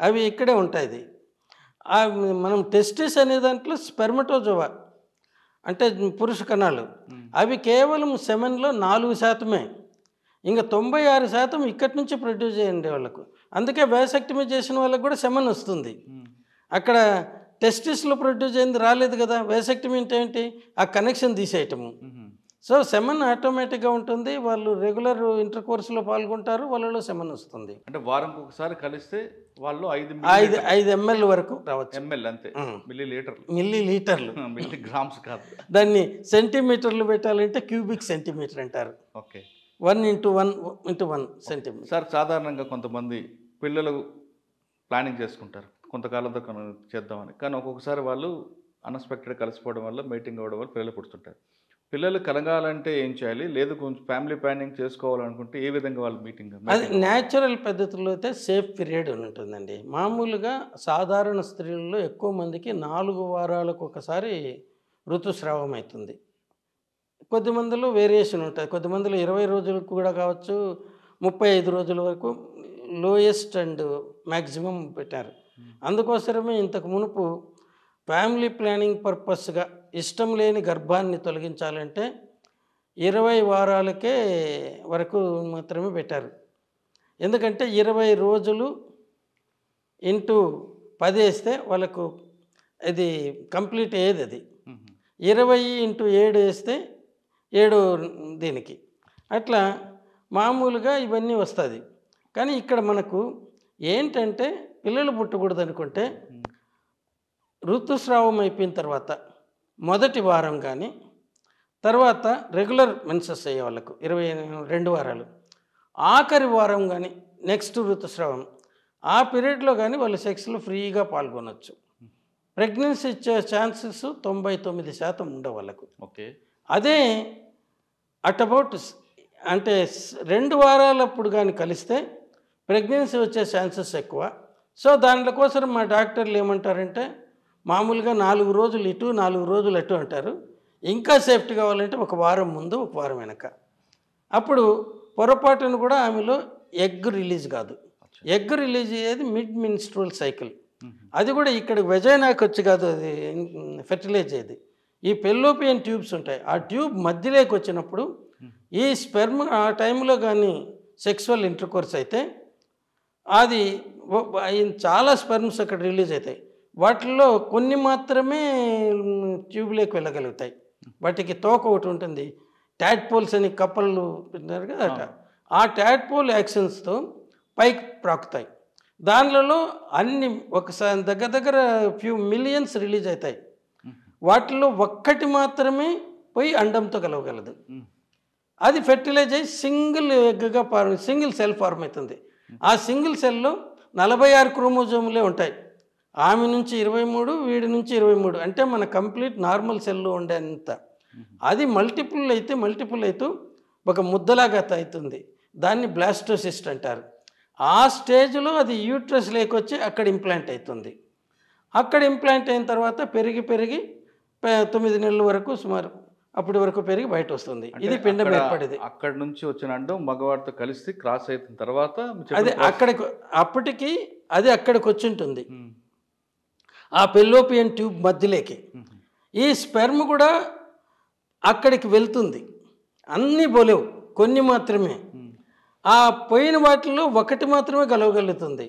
అవి ఇక్కడే ఉంటాయి. మనం టెస్టిస్ అనే దాంట్లో స్పెర్మటోజోవా అంటే పురుష కణాలు, అవి కేవలం సెమెన్లో 4%. ఇంకా 96% ఇక్కడి నుంచి ప్రొడ్యూస్ చేయండి వాళ్ళకు. అందుకే వ్యాసెక్టమీ చేసిన వాళ్ళకి కూడా సెమెన్ వస్తుంది. అక్కడ టెస్టిస్లో ప్రొడ్యూస్ అయింది రాలేదు కదా. వ్యాసెక్టమీ అంటే ఏంటి? ఆ కనెక్షన్ తీసేయటము. సో సెమెన్ ఆటోమేటిక్గా ఉంటుంది. వాళ్ళు రెగ్యులర్ ఇంటర్ కోర్సులో పాల్గొంటారు, వాళ్ళలో సెమెన్ వస్తుంది. అంటే వారంకి ఒకసారి కలిస్తే వాళ్ళు 5 ml వరకు రావచ్చు. ml అంతే, మిల్లీ లీటర్లు మిల్లీ గ్రామ్స్ కాదు. దాన్ని సెంటీమీటర్లు పెట్టాలంటే క్యూబిక్ సెంటీమీటర్ అంటారు. Okay, 1 × 1 centimetre. సార్ సాధారణంగా కొంతమంది పిల్లలు ప్లానింగ్ చేసుకుంటారు కొంతకాలంతో చేద్దామని, కానీ ఒక్కొక్కసారి వాళ్ళు అన్ఎక్స్పెక్టెడ్ కలిసిపోవడం వల్ల, మీటింగ్ అవ్వడం వల్ల పిల్లలు పుడుతుంటారు. పిల్లలు కలగాలంటే ఏం చేయాలి? లేదు కొంచెం ఫ్యామిలీ ప్లానింగ్ చేసుకోవాలనుకుంటే ఏ విధంగా వాళ్ళు మీటింగ్? అది న్యాచురల్ పద్ధతిలో అయితే సేఫ్ పీరియడ్ అని ఉంటుందండి. మామూలుగా సాధారణ స్త్రీలలో ఎక్కువ మందికి 4 వారాలకు ఒకసారి ఋతుస్రావం అవుతుంది. కొద్దిమందిలో వేరియేషన్ ఉంటుంది. కొద్దిమందిలో 20 రోజులకు కూడా కావచ్చు, 35 రోజుల వరకు లోయెస్ట్ అండ్ మ్యాక్సిమం పెట్టారు. అందుకోసమే ఇంతకు మునుపు ఫ్యామిలీ ప్లానింగ్ పర్పస్గా ఇష్టం లేని గర్భాన్ని తొలగించాలంటే 20 వారాలకే వరకు మాత్రమే పెట్టారు. ఎందుకంటే 20 రోజులు ఇంటూ 10 వేస్తే వాళ్ళకు అది కంప్లీట్ అయ్యేది. అది 20 × 7 వేస్తే 7 దీనికి అట్లా మామూలుగా ఇవన్నీ వస్తుంది. కానీ ఇక్కడ మనకు ఏంటంటే పిల్లలు పుట్టకూడదు అనుకుంటే ఋతుస్రావం అయిపోయిన తర్వాత మొదటి వారం కానీ, తర్వాత రెగ్యులర్ మెన్సెస్ అయ్యే వాళ్ళకు 22 వారాలు, ఆఖరి వారం కానీ నెక్స్ట్ ఋతుస్రావం, ఆ పీరియడ్లో కానీ వాళ్ళు సెక్స్లో ఫ్రీగా పాల్గొనవచ్చు. ప్రెగ్నెన్సీ ఇచ్చే ఛాన్సెస్ 99% ఉండవు వాళ్ళకు. ఓకే, అదే అటబౌట్ అంటే 2 వారాలప్పుడు కానీ కలిస్తే ప్రెగ్నెన్సీ వచ్చే ఛాన్సెస్ ఎక్కువ. సో దానికోసం మా డాక్టర్లు ఏమంటారంటే మామూలుగా 4 రోజులు ఇటు 4 రోజులు అటు అంటారు. ఇంకా సేఫ్టీ కావాలంటే 1 వారం ముందు 1 వారం వెనక. అప్పుడు పొరపాటును కూడా ఆమెలో ఎగ్ రిలీజ్ కాదు. ఎగ్ రిలీజ్ అయ్యేది మిడ్ మిన్స్ట్రువల్ సైకిల్. అది కూడా ఇక్కడ వెజైనాకి వచ్చి కాదు అది ఫెర్టిలైజ్ అయ్యేది. ఈ పెల్లోపియన్ ట్యూబ్స్ ఉంటాయి, ఆ ట్యూబ్ మధ్యలోకి వచ్చినప్పుడు ఈ స్పెర్మ్ ఆ టైంలో కానీ సెక్సువల్ ఇంటర్కోర్స్ అయితే అది చాలా స్పెర్మ్స్ అక్కడ రిలీజ్ అవుతాయి. వాటిల్లో కొన్ని మాత్రమే ట్యూబ్లోకి వెళ్ళగలుగుతాయి. వాటికి తోక ఒకటి ఉంటుంది, ట్యాడ్పోల్స్ అని కప్పలు పెట్టినారు కదా అట. ఆ ట్యాడ్పోల్ యాక్షన్స్తో పైకి ప్రాకుతాయి. దానిలో అన్ని ఒకసారి దగ్గర ఫ్యూ మిలియన్స్ రిలీజ్ అవుతాయి. వాటిలో ఒక్కటి మాత్రమే పోయి అండంతో కలవగలదు. అది ఫెర్టిలైజ్ అయ్యి సింగిల్ ఎగ్గా సింగిల్ సెల్ ఫార్మ్ అవుతుంది. ఆ సింగిల్ సెల్లో 46 క్రోమోజోములే ఉంటాయి. ఆమె నుంచి 23, వీడి నుంచి 23, అంటే మన కంప్లీట్ నార్మల్ సెల్లో ఉండేంత. అది మల్టిపుల్ అయితే ఒక ముద్దలాగా అవుతుంది. దాన్ని బ్లాస్టోసిస్ట్ అంటారు. ఆ స్టేజ్లో అది యూట్రస్ లేకొచ్చి అక్కడ ఇంప్లాంట్ అవుతుంది. అక్కడ ఇంప్లాంట్ అయిన తర్వాత పెరిగి 9 నెలల వరకు సుమారు అప్పటి వరకు పెరిగి బయట వస్తుంది. ఇది పిండం ఏర్పడేది. అక్కడ నుంచి వచ్చిన అండం మగవాడితో కలిసి క్రాస్ అయిన తర్వాత అది అప్పటికి అది అక్కడికి వచ్చి ఉంటుంది, ఆ పెల్లోపియన్ ట్యూబ్ మధ్యలోకి. ఈ స్పెర్మ్ కూడా అక్కడికి వెళ్తుంది. అన్నీ పోలేవు, కొన్ని మాత్రమే. ఆ పోయిన వాటిల్లో ఒకటి మాత్రమే కలవగలుగుతుంది.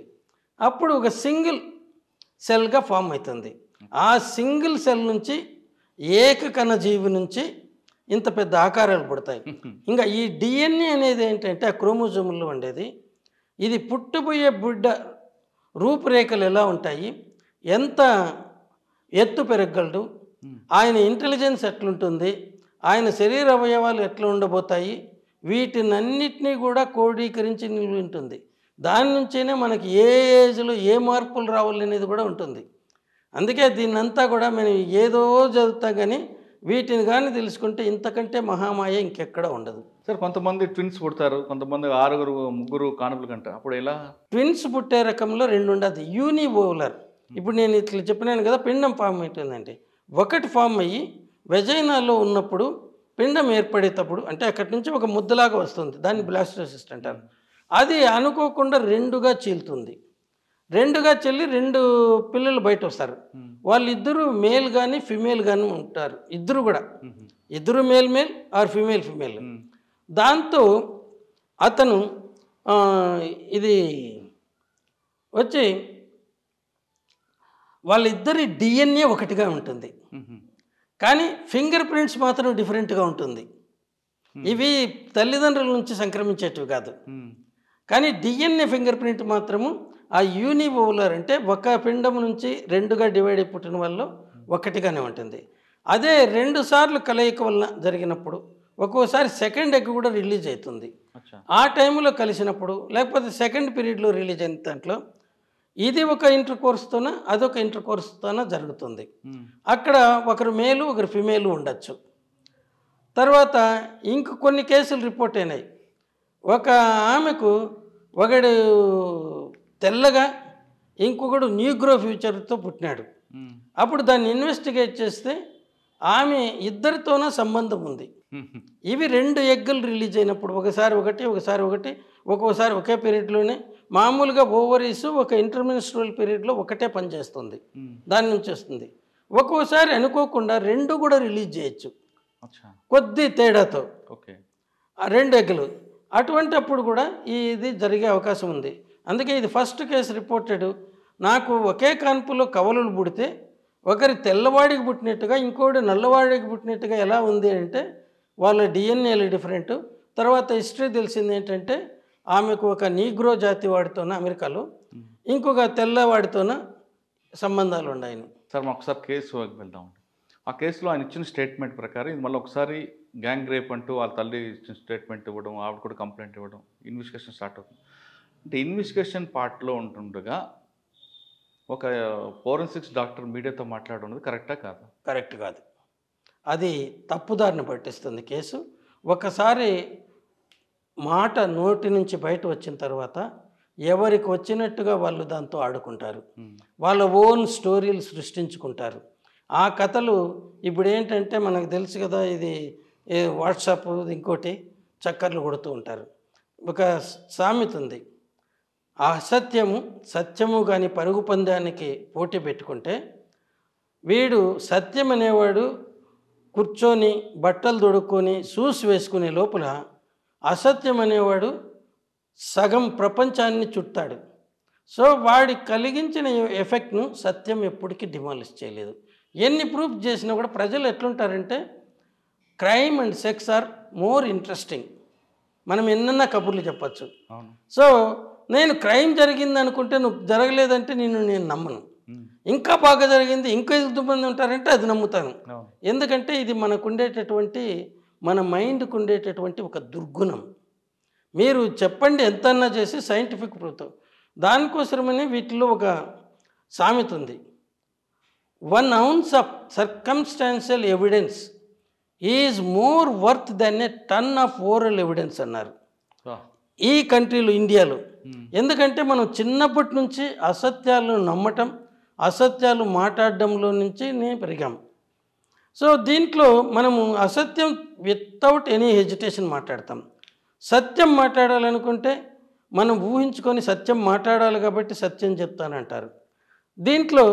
అప్పుడు ఒక సింగిల్ సెల్గా ఫామ్ అవుతుంది. ఆ సింగిల్ సెల్ నుంచి ఏకకణ జీవి నుంచి ఇంత పెద్ద ఆకారాలు పుడతాయి. ఇంకా ఈ డిఎన్ఏ అనేది ఏంటంటే ఆ క్రోమోజోముల్లో ఉండేది. ఇది పుట్టబోయే బిడ్డ రూపురేఖలు ఎలా ఉంటాయి, ఎంత ఎత్తు పెరగలడు, ఆయన ఇంటెలిజెన్స్ ఎట్లుంటుంది, ఆయన శరీర అవయవాలు ఎట్లా ఉండబోతాయి, వీటినన్నిటినీ కూడా క్రోడీకరించి నిలిపి ఉంటుంది. దాని నుంచేనే మనకి ఏ ఏజ్లో ఏ మార్పులు రావాలనేది కూడా ఉంటుంది. అందుకే దీన్నంతా కూడా మనం ఏదో చదువుతాం కానీ వీటిని కానీ తెలుసుకుంటే ఇంతకంటే మహామాయ ఇంకెక్కడ ఉండదు. సార్ కొంతమంది ట్విన్స్ పుడతారు, కొంతమంది 6 ముగ్గురు కానుపులు కంటారు, అప్పుడు ఎలా? ట్విన్స్ పుట్టే రకంలో 2 ఉండదు. యూనివోలర్, ఇప్పుడు నేను ఇట్లా చెప్పినాను కదా, పిండం ఫామ్ అవుతుందండి. ఒకటి ఫామ్ అయ్యి వెజైనాలో ఉన్నప్పుడు పిండం ఏర్పడేటప్పుడు అంటే అక్కడి నుంచి ఒక ముద్దలాగా వస్తుంది, దాన్ని బ్లాస్టోసిస్ట్ అంటారు. అది అనుకోకుండా 2గా చీలుతుంది. 2గా చెల్లి 2 పిల్లలు బయట వస్తారు. వాళ్ళిద్దరూ మేల్ కానీ ఫిమేల్ కానీ ఉంటారు. ఇద్దరు కూడా, ఇద్దరు మేల్ ఆర్ ఫిమేల్. దాంతో అతను ఇది వచ్చి వాళ్ళిద్దరి డిఎన్ఏ ఒకటిగా ఉంటుంది, కానీ ఫింగర్ ప్రింట్స్ మాత్రం డిఫరెంట్గా ఉంటుంది. ఇవి తల్లిదండ్రుల నుంచి సంక్రమించేటివి కాదు, కానీ డిఎన్ఏ ఫింగర్ ప్రింట్ మాత్రము ఆ యూనివోలర్ అంటే ఒక పిండం నుంచి 2గా డివైడ్ అయి పుట్టిన వల్ల ఒకటిగానే ఉంటుంది. అదే 2 సార్లు కలయిక వల్ల జరిగినప్పుడు ఒక్కోసారి సెకండ్ ఎగ్ కూడా రిలీజ్ అవుతుంది. ఆ టైంలో కలిసినప్పుడు లేకపోతే సెకండ్ పీరియడ్లో రిలీజ్ అయిన దాంట్లో ఇది ఒక ఇంటర్ కోర్స్తోన అదొక ఇంటర్ కోర్స్తోన జరుగుతుంది. అక్కడ ఒకరు మేలు ఒకరు ఫిమేలు ఉండొచ్చు. తర్వాత ఇంక కొన్ని కేసులు రిపోర్ట్ అయినాయి. ఒక ఆమెకు ఒకడు తెల్లగా ఇంకొకడు న్యూగ్రో ఫ్యూచర్తో పుట్టినాడు. అప్పుడు దాన్ని ఇన్వెస్టిగేట్ చేస్తే ఆమె ఇద్దరితోన సంబంధం ఉంది. ఇవి 2 ఎగ్గులు రిలీజ్ అయినప్పుడు ఒకసారి ఒకటి ఒక్కోసారి ఒకే పీరియడ్లోనే, మామూలుగా ఓవరీస్ ఒక ఇంటర్మినిస్ట్రల్ పీరియడ్లో ఒకటే పనిచేస్తుంది, దాని నుంచి వస్తుంది. ఒక్కోసారి అనుకోకుండా 2 కూడా రిలీజ్ చేయొచ్చు కొద్ది తేడాతో, 2 ఎగ్గులు. అటువంటప్పుడు కూడా ఇది జరిగే అవకాశం ఉంది. అందుకే ఇది ఫస్ట్ కేసు రిపోర్టెడ్. నాకు ఒకే కాన్పులో కవలులు పుడితే ఒకరి తెల్లవాడికి పుట్టినట్టుగా ఇంకోటి నల్లవాడికి పుట్టినట్టుగా ఎలా ఉంది అంటే వాళ్ళ డిఎన్ఏలు డిఫరెంట్. తర్వాత హిస్టరీ తెలిసింది ఏంటంటే ఆమెకు ఒక నీగ్రో జాతి వాడితోన అమెరికాలో ఇంకొక తెల్లవాడితోన సంబంధాలు ఉన్నాయని. సార్ ఒకసారి కేసు వెళ్దాం. ఆ కేసులో ఆయన ఇచ్చిన స్టేట్మెంట్ ప్రకారం ఇది మళ్ళీ ఒకసారి గ్యాంగ్ రేప్ అంటూ వాళ్ళ తల్లి ఇచ్చిన స్టేట్మెంట్ ఇవ్వడం, ఆవిడ కూడా కంప్లైంట్ ఇవ్వడం, ఇన్వెస్టిగేషన్ స్టార్ట్ అవుతుంది. అంటే ఇన్వెస్టిగేషన్ పార్ట్లో ఉంటుండగా ఒక ఫోరెన్సిక్స్ డాక్టర్ మీడియాతో మాట్లాడున్నది కరెక్టా కాదు? కరెక్ట్ కాదు, అది తప్పుదారిని పట్టిస్తుంది కేసు. ఒకసారి మాట నోటి నుంచి బయట వచ్చిన తర్వాత ఎవరికి వచ్చినట్టుగా వాళ్ళు దాంతో ఆడుకుంటారు, వాళ్ళ ఓన్ స్టోరీలు సృష్టించుకుంటారు. ఆ కథలు ఇప్పుడు ఏంటంటే మనకు తెలుసు కదా, ఇది వాట్సాప్ ఇంకోటి చక్కర్లు కొడుతూ ఉంటారు. ఒక సామెత ఉంది, అసత్యము సత్యము కానీ పరుగు పందానికి పోటీ పెట్టుకుంటే వీడు సత్యం అనేవాడు కూర్చొని బట్టలు తొడుక్కొని షూస్ వేసుకునే లోపల అసత్యం అనేవాడు సగం ప్రపంచాన్ని చుట్టాడు. సో వాడి కలిగించిన ఎఫెక్ట్ను సత్యం ఎప్పటికీ డిమాలిష్ చేయలేదు. ఎన్ని ప్రూఫ్ చేసినా కూడా ప్రజలు ఎట్లుంటారంటే crime and sex are more interesting, మనం ఎన్నన్నా కబుర్లు చెప్పచ్చు. సో నేను క్రైమ్ జరిగింది అనుకుంటే నువ్వు జరగలేదంటే నేను నమ్మను. ఇంకా బాగా జరిగింది ఇంకా ఎంతమంది ఉంటారంటే అది నమ్ముతాను. ఎందుకంటే ఇది మనకు ఉండేటటువంటి మన మైండ్కు ఉండేటటువంటి ఒక దుర్గుణం. మీరు చెప్పండి ఎంతన్నా చేసి సైంటిఫిక్ ప్రూఫ్తో, దానికోసమని వీటిలో ఒక సామెత ఉంది, 1 ounce of circumstantial evidence is more worth than a ton of oral evidence అన్నారు ఈ కంట్రీలో, ఇండియాలో. ఎందుకంటే మనం చిన్నప్పటి నుంచి అసత్యాలను నమ్మటం, అసత్యాలు మాట్లాడడంలో నుంచి పెరిగాం. సో దీంట్లో మనము అసత్యం వితౌట్ ఎనీ హెజిటేషన్ మాట్లాడతాం. సత్యం మాట్లాడాలనుకుంటే మనం ఊహించుకొని సత్యం మాట్లాడాలి కాబట్టి సత్యం చెప్తానంటారు. దీంట్లో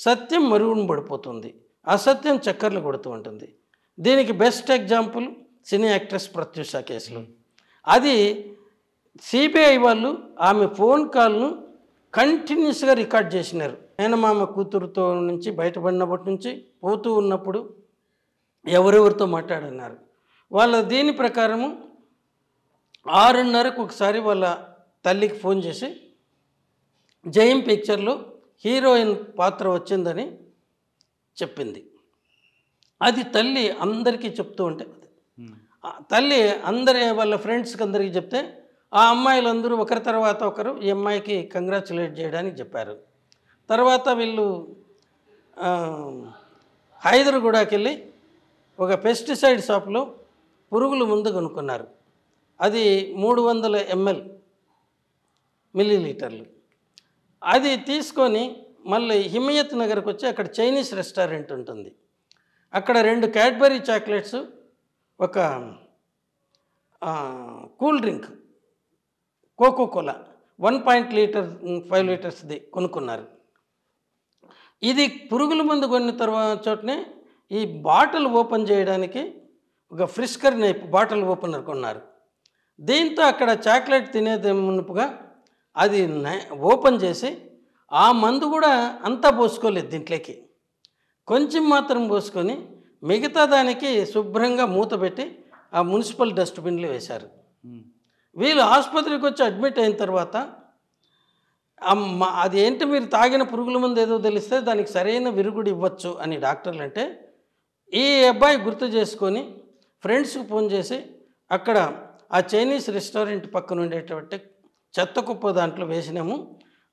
సత్యం మరుగున పడిపోతుంది, అసత్యం చక్కర్లు కొడుతూ ఉంటుంది. దీనికి బెస్ట్ ఎగ్జాంపుల్ సినీ యాక్ట్రెస్ ప్రత్యూష కేసులో. అది సిబిఐ వాళ్ళు ఆమె ఫోన్ కాల్ను కంటిన్యూస్గా రికార్డ్ చేసినారు. మేనమామ కూతురుతో నుంచి బయటపడినప్పటి నుంచి పోతూ ఉన్నప్పుడు ఎవరెవరితో మాట్లాడన్నారు. వాళ్ళ దీని ప్రకారము 6:30కు ఒకసారి వాళ్ళ తల్లికి ఫోన్ చేసి జయం పిక్చర్లో హీరోయిన్ పాత్ర వచ్చిందని చెప్పింది. అది తల్లి అందరికీ చెప్తూ ఉంటే తల్లి వాళ్ళ ఫ్రెండ్స్కి అందరికీ చెప్తే ఆ అమ్మాయిలందరూ ఒకరి తర్వాత ఒకరు ఈ అమ్మాయికి కంగ్రాచులేట్ చేయడానికి చెప్పారు. తర్వాత వీళ్ళు హైదరాబాద్కి వెళ్ళి ఒక పెస్టిసైడ్ షాప్లో పురుగుల మందు కొనుక్కున్నారు. అది 300 ml మిల్లీలీటర్లు. అది తీసుకొని మళ్ళీ హిమయత్ నగర్కి వచ్చి అక్కడ చైనీస్ రెస్టారెంట్ ఉంటుంది. అక్కడ 2 క్యాడ్బరీ చాక్లెట్స్, ఒక కూల్ డ్రింక్ కోకోకోలా 1.5 లీటర్స్ది కొనుక్కున్నారు. ఇది పురుగుల మందు కొన్న తర్వాత చోటనే ఈ బాటిల్ ఓపెన్ చేయడానికి ఒక ఫ్రిస్కర్ నైఫ్ బాటిల్ ఓపెనర్ కొన్నారు. దీంతో అక్కడ చాక్లెట్ తినేది మునుపుగా అది ఓపెన్ చేసి ఆ మందు కూడా అంతా పోసుకోలేదు, దీంట్లోకి కొంచెం మాత్రం పోసుకొని మిగతా దానికి శుభ్రంగా మూత పెట్టి ఆ మున్సిపల్ డస్ట్బిన్లో వేశారు. వీళ్ళు ఆసుపత్రికి వచ్చి అడ్మిట్ అయిన తర్వాత అది ఏంటి మీరు తాగిన పురుగుల మందు ఏదో తెలిస్తే దానికి సరైన విరుగుడు ఇవ్వచ్చు అని డాక్టర్లు అంటే, ఈ అబ్బాయి గుర్తు చేసుకొని ఫ్రెండ్స్కి ఫోన్ చేసి అక్కడ ఆ చైనీస్ రెస్టారెంట్ పక్కన ఉండేటువంటి చెత్త కుప్ప దాంట్లో వేసినాము,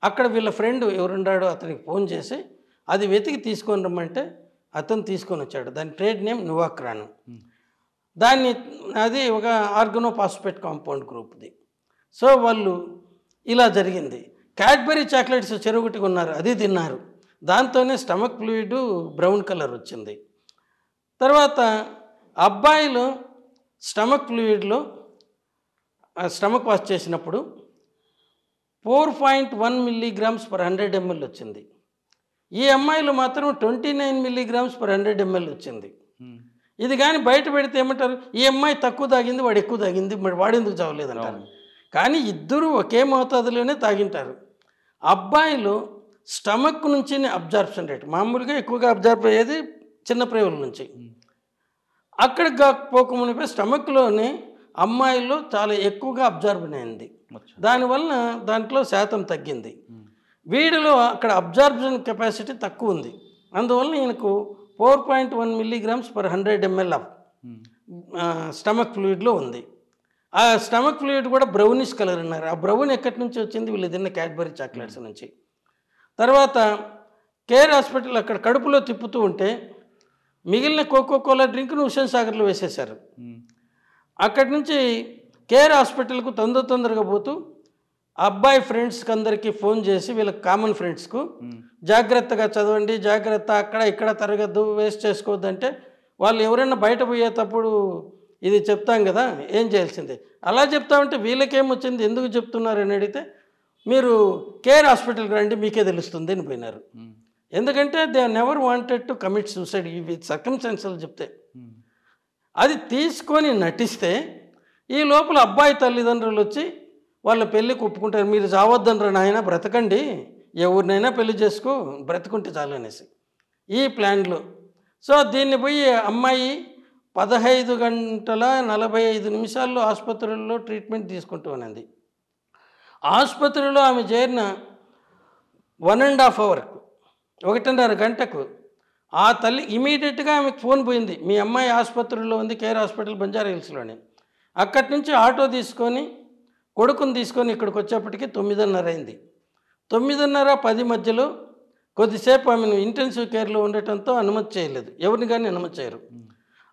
అక్కడ వీళ్ళ ఫ్రెండ్ ఎవరున్నాడో అతనికి ఫోన్ చేసి అది వెతికి తీసుకొని రమ్మంటే అతను తీసుకొని వచ్చాడు. దాని ట్రేడ్ నేమ్ నువాక్రాన్. దాన్ని అది ఒక ఆర్గనోపాస్పేట్ కాంపౌండ్ గ్రూప్ది. సో వాళ్ళు ఇలా జరిగింది. క్యాడ్బరీ చాక్లెట్స్ చెరువుటి కొన్నారు, అది తిన్నారు. దాంతోనే స్టమక్ ఫ్లూయిడ్ బ్రౌన్ కలర్ వచ్చింది. తర్వాత అబ్బాయిలు స్టమక్ ఫ్లూయిడ్లో స్టమక్ వాష్ చేసినప్పుడు 4.1 mg/100 ml వచ్చింది. ఈ అమ్మాయిలు మాత్రం 29 mg/100 ml వచ్చింది. ఇది కానీ బయట పెడితే ఏమంటారు, ఈ అమ్మాయి తక్కువ తాగింది వాడు ఎక్కువ తాగింది, మరి వాడెందుకు చావలేదంటారు. కానీ ఇద్దరు ఒకే మోతాదులోనే తాగింటారు. అబ్బాయిలు స్టమక్ నుంచి అబ్జార్ప్షన్ రేట్ మామూలుగా ఎక్కువగా అబ్జార్బ్ అయ్యేది చిన్న ప్రేవుల నుంచి, అక్కడికి పోకమునిపై స్టమక్లోనే అమ్మాయిల్లో చాలా ఎక్కువగా అబ్జార్బ్ అయింది. దానివల్ల దాంట్లో శాతం తగ్గింది. వీడిలో అక్కడ అబ్జార్ప్షన్ కెపాసిటీ తక్కువ ఉంది. అందువల్ల ఈయనకు 4.1 mg/100 ml ఆఫ్ స్టమక్ ఫ్లూయిడ్లో ఉంది. ఆ స్టమక్ ఫ్లూయిడ్ కూడా బ్రౌనిష్ కలర్ ఉన్నారు. ఆ బ్రౌన్ ఎక్కడి నుంచి వచ్చింది, వీళ్ళు తిన్న క్యాడ్బరీ చాక్లెట్స్ నుంచి. తర్వాత కేర్ హాస్పిటల్ అక్కడ కడుపులో తిప్పుతూ ఉంటే మిగిలిన కోకోకోలా డ్రింక్ను హుస్సేన్ సాగర్లో వేసేశారు. అక్కడి నుంచి కేర్ హాస్పిటల్కు తొందరగా పోతూ అబ్బాయి ఫ్రెండ్స్కి అందరికీ ఫోన్ చేసి వీళ్ళకి కామన్ ఫ్రెండ్స్కు జాగ్రత్తగా చదవండి, జాగ్రత్త, అక్కడ ఇక్కడ తరగద్దు, వేస్ట్ చేసుకోవద్దంటే వాళ్ళు ఎవరైనా బయట పోయేటప్పుడు ఇది చెప్తాం కదా, ఏం చేయాల్సిందే అలా చెప్తామంటే వీళ్ళకేమొచ్చింది, ఎందుకు చెప్తున్నారు అని అడిగితే మీరు కేర్ హాస్పిటల్కి రండి మీకే తెలుస్తుంది అని పోయినారు. ఎందుకంటే they never wanted to commit suicide. ఇవి సర్కమ్స్టాన్సెస్ చెప్తే అది తీసుకొని నటిస్తే ఈ లోపల అబ్బాయి తల్లిదండ్రులు వచ్చి వాళ్ళ పెళ్ళికి ఒప్పుకుంటారు. మీరు చావద్దనరా నాయన, బ్రతకండి, ఎవరినైనా పెళ్లి చేసుకో, బ్రతుకుంటే చాలు అనేసి ఈ ప్లాన్లో. సో దీన్ని పోయి అమ్మాయి 15 గంటల 45 నిమిషాల్లో ఆసుపత్రుల్లో ట్రీట్మెంట్ తీసుకుంటూ ఉన్నది. ఆసుపత్రిలో ఆమె చేరిన 1.5 అవర్కు 1.5 గంటకు ఆ తల్లి ఇమీడియట్గా ఆమెకు ఫోన్ పోయింది, మీ అమ్మాయి ఆసుపత్రిలో ఉంది, కేర్ హాస్పిటల్ బంజారా హిల్స్లోని. అక్కడి నుంచి ఆటో తీసుకొని కొడుకుని తీసుకొని ఇక్కడికి వచ్చేప్పటికి 9:30 అయింది. 9:30-10 మధ్యలో కొద్దిసేపు ఆమెను ఇంటెన్సివ్ కేర్లో ఉండటంతో అనుమతి చేయలేదు, ఎవరిని కానీ అనుమతి చేయరు.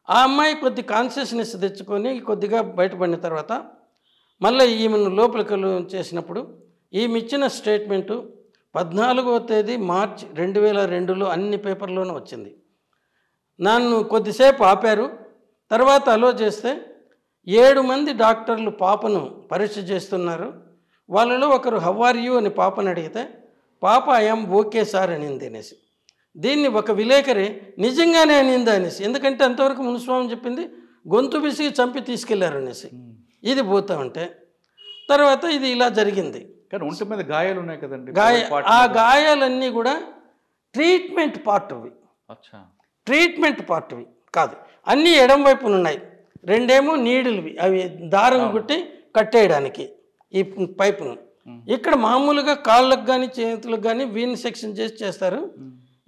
ఆ అమ్మాయి కొద్ది కాన్షియస్నెస్ తెచ్చుకొని కొద్దిగా బయటపడిన తర్వాత మళ్ళీ ఈమెను లోపలికి చేసినప్పుడు ఈమె ఇచ్చిన స్టేట్మెంటు 14వ తేదీ మార్చి 2002లో అన్ని పేపర్లోనూ వచ్చింది. నన్ను కొద్దిసేపు ఆపారు, తర్వాత అలో చేస్తే 7 మంది డాక్టర్లు పాపను పరీక్ష చేస్తున్నారు. వాళ్ళలో ఒకరు హౌ ఆర్ యూ అని పాపను అడిగితే పాప ఐఎమ్ ఓకే సార్ అనింది అనేసి. దీన్ని ఒక విలేకరి నిజంగానే అనిందా అనేసి, ఎందుకంటే అంతవరకు మునుస్వామి చెప్పింది గొంతు బిసిగి చంపి తీసుకెళ్లారు అనేసి. ఇది పోతా ఉంటే తర్వాత ఇది ఇలా జరిగింది. కానీ ఒంటి మీద గాయాలు ఉన్నాయి కదండి, ఆ గాయాలన్నీ కూడా ట్రీట్మెంట్ పార్ట్వి, ట్రీట్మెంట్ పార్ట్వి కాదు, అన్నీ ఎడం వైపున ఉన్నాయి. 2 ఏమో నీడిల్వి, అవి దారం కుట్టి కట్టేయడానికి ఈ పైపును. ఇక్కడ మామూలుగా కాళ్ళకు కానీ చేతులకు కానీ వీన్ సెక్షన్ చేసి చేస్తారు.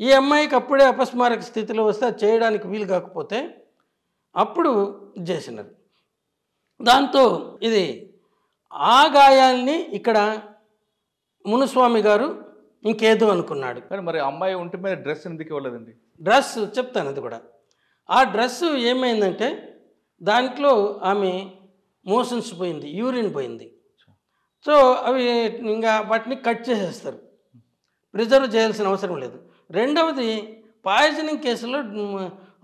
ఈ అమ్మాయికి అప్పుడే అపస్మారక స్థితిలో వస్తే అది చేయడానికి వీలు కాకపోతే అప్పుడు చేసినారు. దాంతో ఇది ఆ గాయాల్ని ఇక్కడ మునుస్వామి గారు ఇంకేదో అనుకున్నాడు. కానీ మరి అమ్మాయి ఒంటి మీద డ్రెస్ ఎందుకు ఇవ్వలేదండి? డ్రెస్ చెప్తాను అది కూడా. ఆ డ్రెస్సు ఏమైందంటే దాంట్లో ఆమె మోషన్స్ పోయింది, యూరిన్ పోయింది. సో అవి ఇంకా వాటిని కట్ చేసేస్తారు, ప్రిజర్వ్ చేయాల్సిన అవసరం లేదు. రెండవది పాయిజనింగ్ కేసులో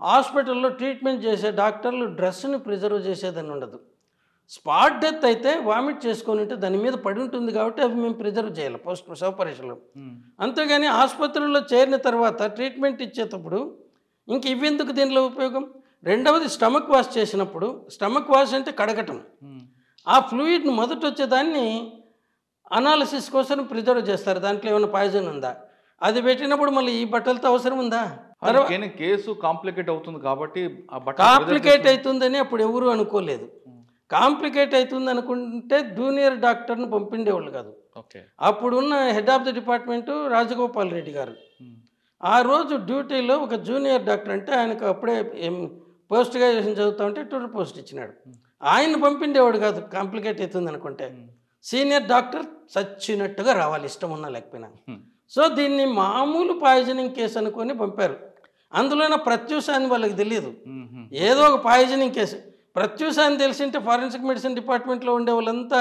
హాస్పిటల్లో ట్రీట్మెంట్ చేసే డాక్టర్లు డ్రెస్సుని ప్రిజర్వ్ చేసేదని ఉండదు. స్పాట్ డెత్ అయితే వామిట్ చేసుకొని ఉంటే దాని మీద పడి ఉంటుంది కాబట్టి అవి మేము ప్రిజర్వ్ చేయాలి పోస్ట్ ఆపరేషన్లో. అంతేగాని ఆసుపత్రుల్లో చేరిన తర్వాత ట్రీట్మెంట్ ఇచ్చేటప్పుడు ఇంక ఇవెందుకు దీనిలో ఉపయోగం? రెండవది స్టమక్ వాష్ చేసినప్పుడు, స్టమక్ వాష్ అంటే కడగటం, ఆ ఫ్లూయిడ్ని మొదట వచ్చేదాన్ని అనాలిసిస్ కోసం ప్రిజర్వ్ చేస్తారు. దాంట్లో ఏమైనా పాయిజన్ ఉందా, అది పెట్టినప్పుడు మళ్ళీ ఈ బట్టలతో అవసరం ఉందా? కేసు కాంప్లికేట్ అవుతుంది కాబట్టి కాంప్లికేట్ అవుతుందని అప్పుడు ఎవరు అనుకోలేదు. కాంప్లికేట్ అవుతుంది అనుకుంటే జూనియర్ డాక్టర్ను పంపిండేవాళ్ళు కాదు. అప్పుడున్న head of the department Rajagopal Reddy గారు ఆ రోజు డ్యూటీలో ఒక జూనియర్ డాక్టర్, అంటే ఆయనకు అప్పుడే పోస్ట్ గ్రాడ్యుయేషన్ చదువుతా ఉంటే టూర్ పోస్ట్ ఇచ్చినాడు, ఆయన పంపిండేవాడు కాదు. కాంప్లికేట్ అవుతుంది అనుకుంటే సీనియర్ డాక్టర్ చచ్చినట్టుగా రావాలి, ఇష్టం ఉన్నా లేకపోయినా. సో దీన్ని మామూలు పాయిజనింగ్ కేసు అనుకొని పంపారు. అందులోనే ప్రత్యూష అని వాళ్ళకి తెలియదు, ఏదో ఒక పాయిజనింగ్ కేసు. ప్రత్యూష అని తెలిసింటే ఫారెన్సిక్ మెడిసిన్ డిపార్ట్మెంట్లో ఉండే వాళ్ళంతా,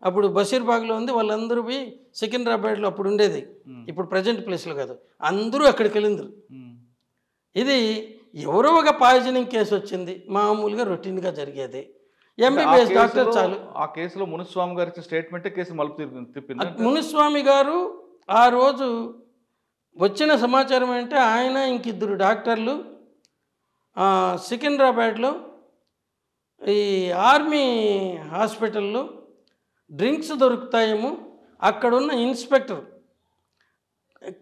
అప్పుడు బషీర్బాగ్లో ఉంది, వాళ్ళందరూ పోయి సికింద్రాబాద్లో అప్పుడు ఉండేది, ఇప్పుడు ప్రజెంట్ ప్లేస్లో కాదు, అందరూ అక్కడికి వెళ్ళిండ్రు. ఇది ఎవరో ఒక పాయిజనింగ్ కేసు వచ్చింది, మామూలుగా రొటీన్గా జరిగేది. ఎంబీబీఎస్ డాక్టర్ చాలు. ఆ కేసులో మునుస్వామి గారి ఇచ్చిన స్టేట్మెంటే కేసు మలుపు తిప్పింది. మునుస్వామి గారు ఆ రోజు వచ్చిన సమాచారం అంటే ఆయన ఇంకిద్దరు డాక్టర్లు సికింద్రాబాద్లో ఈ ఆర్మీ హాస్పిటల్లో డ్రింక్స్ దొరుకుతాయేమో, అక్కడున్న ఇన్స్పెక్టర్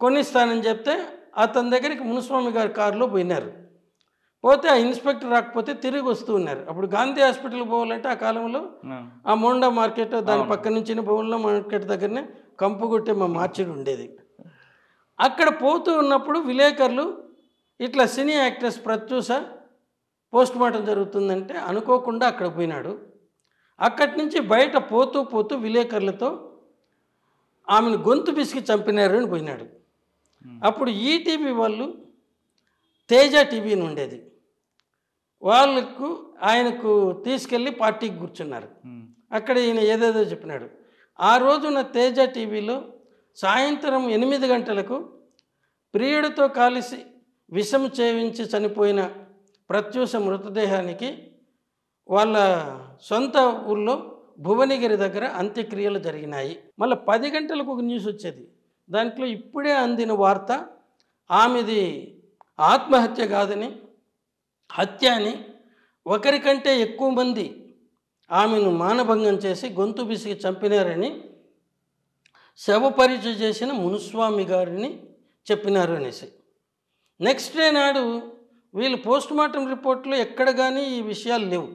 కొనిస్తానని చెప్తే అతని దగ్గరికి మునుస్వామి గారి కారులో పోయినారు. పోతే ఆ ఇన్స్పెక్టర్ రాకపోతే తిరిగి వస్తూ ఉన్నారు. అప్పుడు గాంధీ హాస్పిటల్కి పోవాలంటే ఆ కాలంలో ఆ మోండా మార్కెట్ దాని పక్క నుంచి బౌల్లో మార్కెట్ దగ్గరనే కంపుగొట్టే మా మార్చెడ్ ఉండేది. అక్కడ పోతూ ఉన్నప్పుడు విలేకరులు ఇట్లా సినీ యాక్ట్రెస్ ప్రత్యూష పోస్ట్ మార్టం జరుగుతుందంటే అనుకోకుండా అక్కడ పోయినాడు. అక్కడి నుంచి బయట పోతూ పోతూ విలేకరులతో ఆమెను గొంతు పిసికి చంపినారు అని పోయినాడు. అప్పుడు ఈటీవీ వాళ్ళు తేజ టీవీని ఉండేది, వాళ్ళకు ఆయనకు తీసుకెళ్ళి పార్టీకి కూర్చున్నారు. అక్కడ ఈయన ఏదేదో చెప్పినాడు. ఆ రోజున తేజ టీవీలో సాయంత్రం 8 గంటలకు ప్రియుడితో కలిసి విషం చేయించి చనిపోయిన ప్రత్యూష మృతదేహానికి వాళ్ళ సొంత ఊళ్ళో భువనగిరి దగ్గర అంత్యక్రియలు జరిగినాయి. మళ్ళీ 10 గంటలకు ఒక న్యూస్ వచ్చేది, దాంట్లో ఇప్పుడే అందిన వార్త ఆమెది ఆత్మహత్య కాదని, హత్య అని, ఒకరికంటే ఎక్కువ మంది ఆమెను మానభంగం చేసి గొంతు బిసికి చంపినారని శవ పరీక్ష చేసిన మునుస్వామి గారిని చెప్పినారు అనేసి. నెక్స్ట్ డే నాడు వీళ్ళు పోస్ట్ మార్టం రిపోర్ట్లో ఎక్కడ కానీ ఈ విషయాలు లేవు.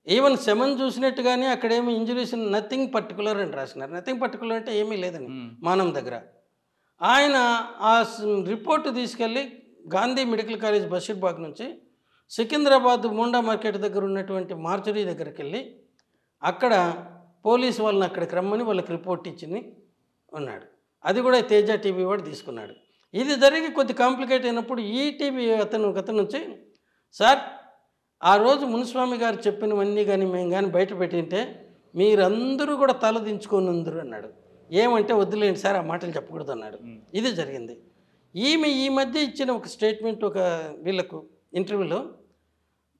ఈవెన్ శమన్ చూసినట్టు కానీ అక్కడేమో ఇంజురీస్ నథింగ్ పర్టికులర్ అని రాసినారు. నథింగ్ పర్టికులర్ అంటే ఏమీ లేదని మానం దగ్గర. ఆయన ఆ రిపోర్టు తీసుకెళ్ళి గాంధీ మెడికల్ కాలేజ్ బషీర్బాగ్ నుంచి సికింద్రాబాద్ మోండా మార్కెట్ దగ్గర ఉన్నటువంటి మార్చరీ దగ్గరికి వెళ్ళి అక్కడ పోలీసు వాళ్ళని అక్కడికి రమ్మని వాళ్ళకి రిపోర్ట్ ఇచ్చి ఉన్నాడు. అది కూడా తేజ టీవీ వాడు తీసుకున్నాడు. ఇది జరిగి కొద్ది కాంప్లికేట్ అయినప్పుడు ఈటీవీ అతను నుంచి, సార్ ఆ రోజు మునుస్వామి గారు చెప్పినవన్నీ కానీ మేము కానీ బయట పెట్టింటే మీరందరూ కూడా తల దించుకొని ఉందరు అన్నాడు. ఏమంటే వద్దులేండి సార్, ఆ మాటలు చెప్పకూడదు అన్నాడు. ఇది జరిగింది. ఈమె ఈ మధ్య ఇచ్చిన ఒక స్టేట్మెంట్, ఒక వీళ్ళకు ఇంటర్వ్యూలో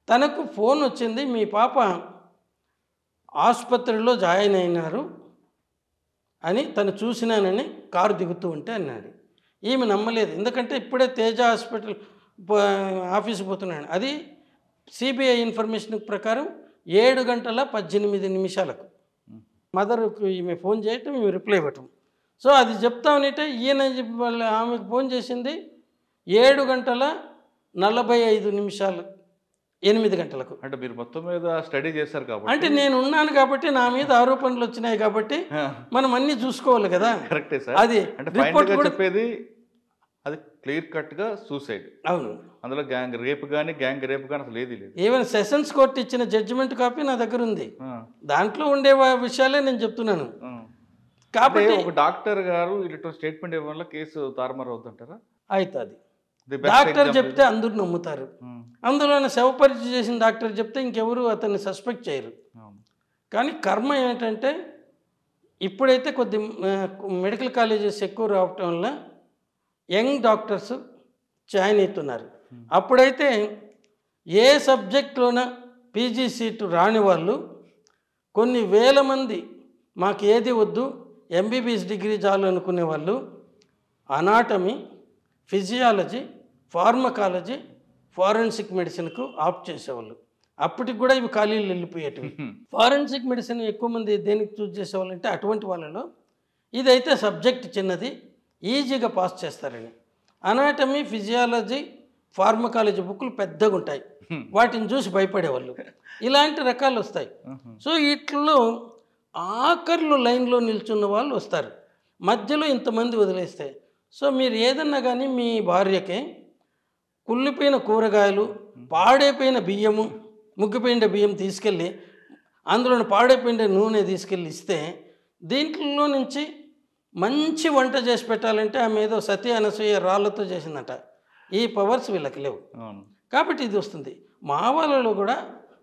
తనకు ఫోన్ వచ్చింది, మీ పాప ఆసుపత్రిలో జాయిన్ అయినారు అని తను చూసినానని కారు దిగుతూ ఉంటే అన్నాడు. ఈమె నమ్మలేదు, ఎందుకంటే ఇప్పుడే తేజ హాస్పిటల్ ఆఫీస్కి పోతున్నాను. అది సిబిఐ ఇన్ఫర్మేషన్ ప్రకారం 7:18 మదర్కు ఈమె ఫోన్ చేయటం, ఈమె రిప్లై ఇవ్వటం. సో అది చెప్తామనంటే ఈయన ఆమెకు ఫోన్ చేసింది 7:45 8 గంటలకు. అంటే మీరు మొత్తం మీద స్టడీ చేశారు కాబట్టి, అంటే నేను ఉన్నాను కాబట్టి నా మీద ఆరోపణలు వచ్చినాయి కాబట్టి మనం అన్ని చూసుకోవాలి కదా. కరెక్టే సార్. అది రిపోర్ట్ చెప్పేది అది క్లియర్ కట్గా సూసైడ్. అవును. అందులో గ్యాంగ్ రేప్ కానీ అసలు ఏది లేదు. ఈవెన్ సెషన్స్ కోర్టు ఇచ్చిన జడ్జిమెంట్ కాపీ నా దగ్గర ఉంది. దాంట్లో ఉండే విషయాలే నేను చెప్తున్నాను. కాబట్టి ఒక డాక్టర్ గారు ఇటు స్టేట్మెంట్ ఇవ్వడం వల్ల కేసు తారుమారు అవుతుంటారా? అవుతుంది. డాక్టర్ చెప్తే అందరూ నమ్ముతారు. అందులోనే శవపరీక్ష చేసిన డాక్టర్ చెప్తే ఇంకెవరు అతన్ని సస్పెక్ట్ చేయరు. కానీ కర్మ ఏంటంటే ఇప్పుడైతే కొద్ది మెడికల్ కాలేజెస్ ఎక్కువ రావటం వల్ల యంగ్ డాక్టర్స్ జాయిన్ అవుతున్నారు. అప్పుడైతే ఏ సబ్జెక్ట్లోన పీజీ సీటు రాని వాళ్ళు కొన్ని వేల మంది మాకు ఏది వద్దు ఎంబీబీఎస్ డిగ్రీ చాలు అనుకునే వాళ్ళు అనాటమీ, ఫిజియాలజీ, ఫార్మకాలజీ, ఫారెన్సిక్ మెడిసిన్కు ఆప్ట్ చేసేవాళ్ళు. అప్పటికి కూడా ఇవి ఖాళీలు వెళ్ళిపోయేటివి. ఫారెన్సిక్ మెడిసిన్ ఎక్కువ మంది దేనికి చూస్ చేసేవాళ్ళు అంటే అటువంటి వాళ్ళలో ఇదైతే సబ్జెక్ట్ చిన్నది, ఈజీగా పాస్ చేస్తారని. అనాటమీ, ఫిజియాలజీ, ఫార్మకాలజీ బుక్లు పెద్దగా ఉంటాయి, వాటిని చూసి భయపడేవాళ్ళు. ఇలాంటి రకాలు వస్తాయి. సో వీటిలో ఆఖర్లు లైన్లో నిల్చున్న వాళ్ళు వస్తారు, మధ్యలో ఇంతమంది వదిలేస్తే. సో మీరు ఏదన్నా కానీ మీ భార్యకి కుళ్ళిపోయిన కూరగాయలు, పాడైపోయిన బియ్యము, ముగ్గిపోయిన బియ్యం తీసుకెళ్ళి అందులో పాడైపోయిన నూనె తీసుకెళ్ళి ఇస్తే దీంట్లో నుంచి మంచి వంట చేసి పెట్టాలంటే ఆమె ఏదో సతీ అనసూయ రాళ్ళతో చేసిందట. ఈ పవర్స్ వీళ్ళకి లేవు కాబట్టి ఇది వస్తుంది. మా వాళ్ళలో కూడా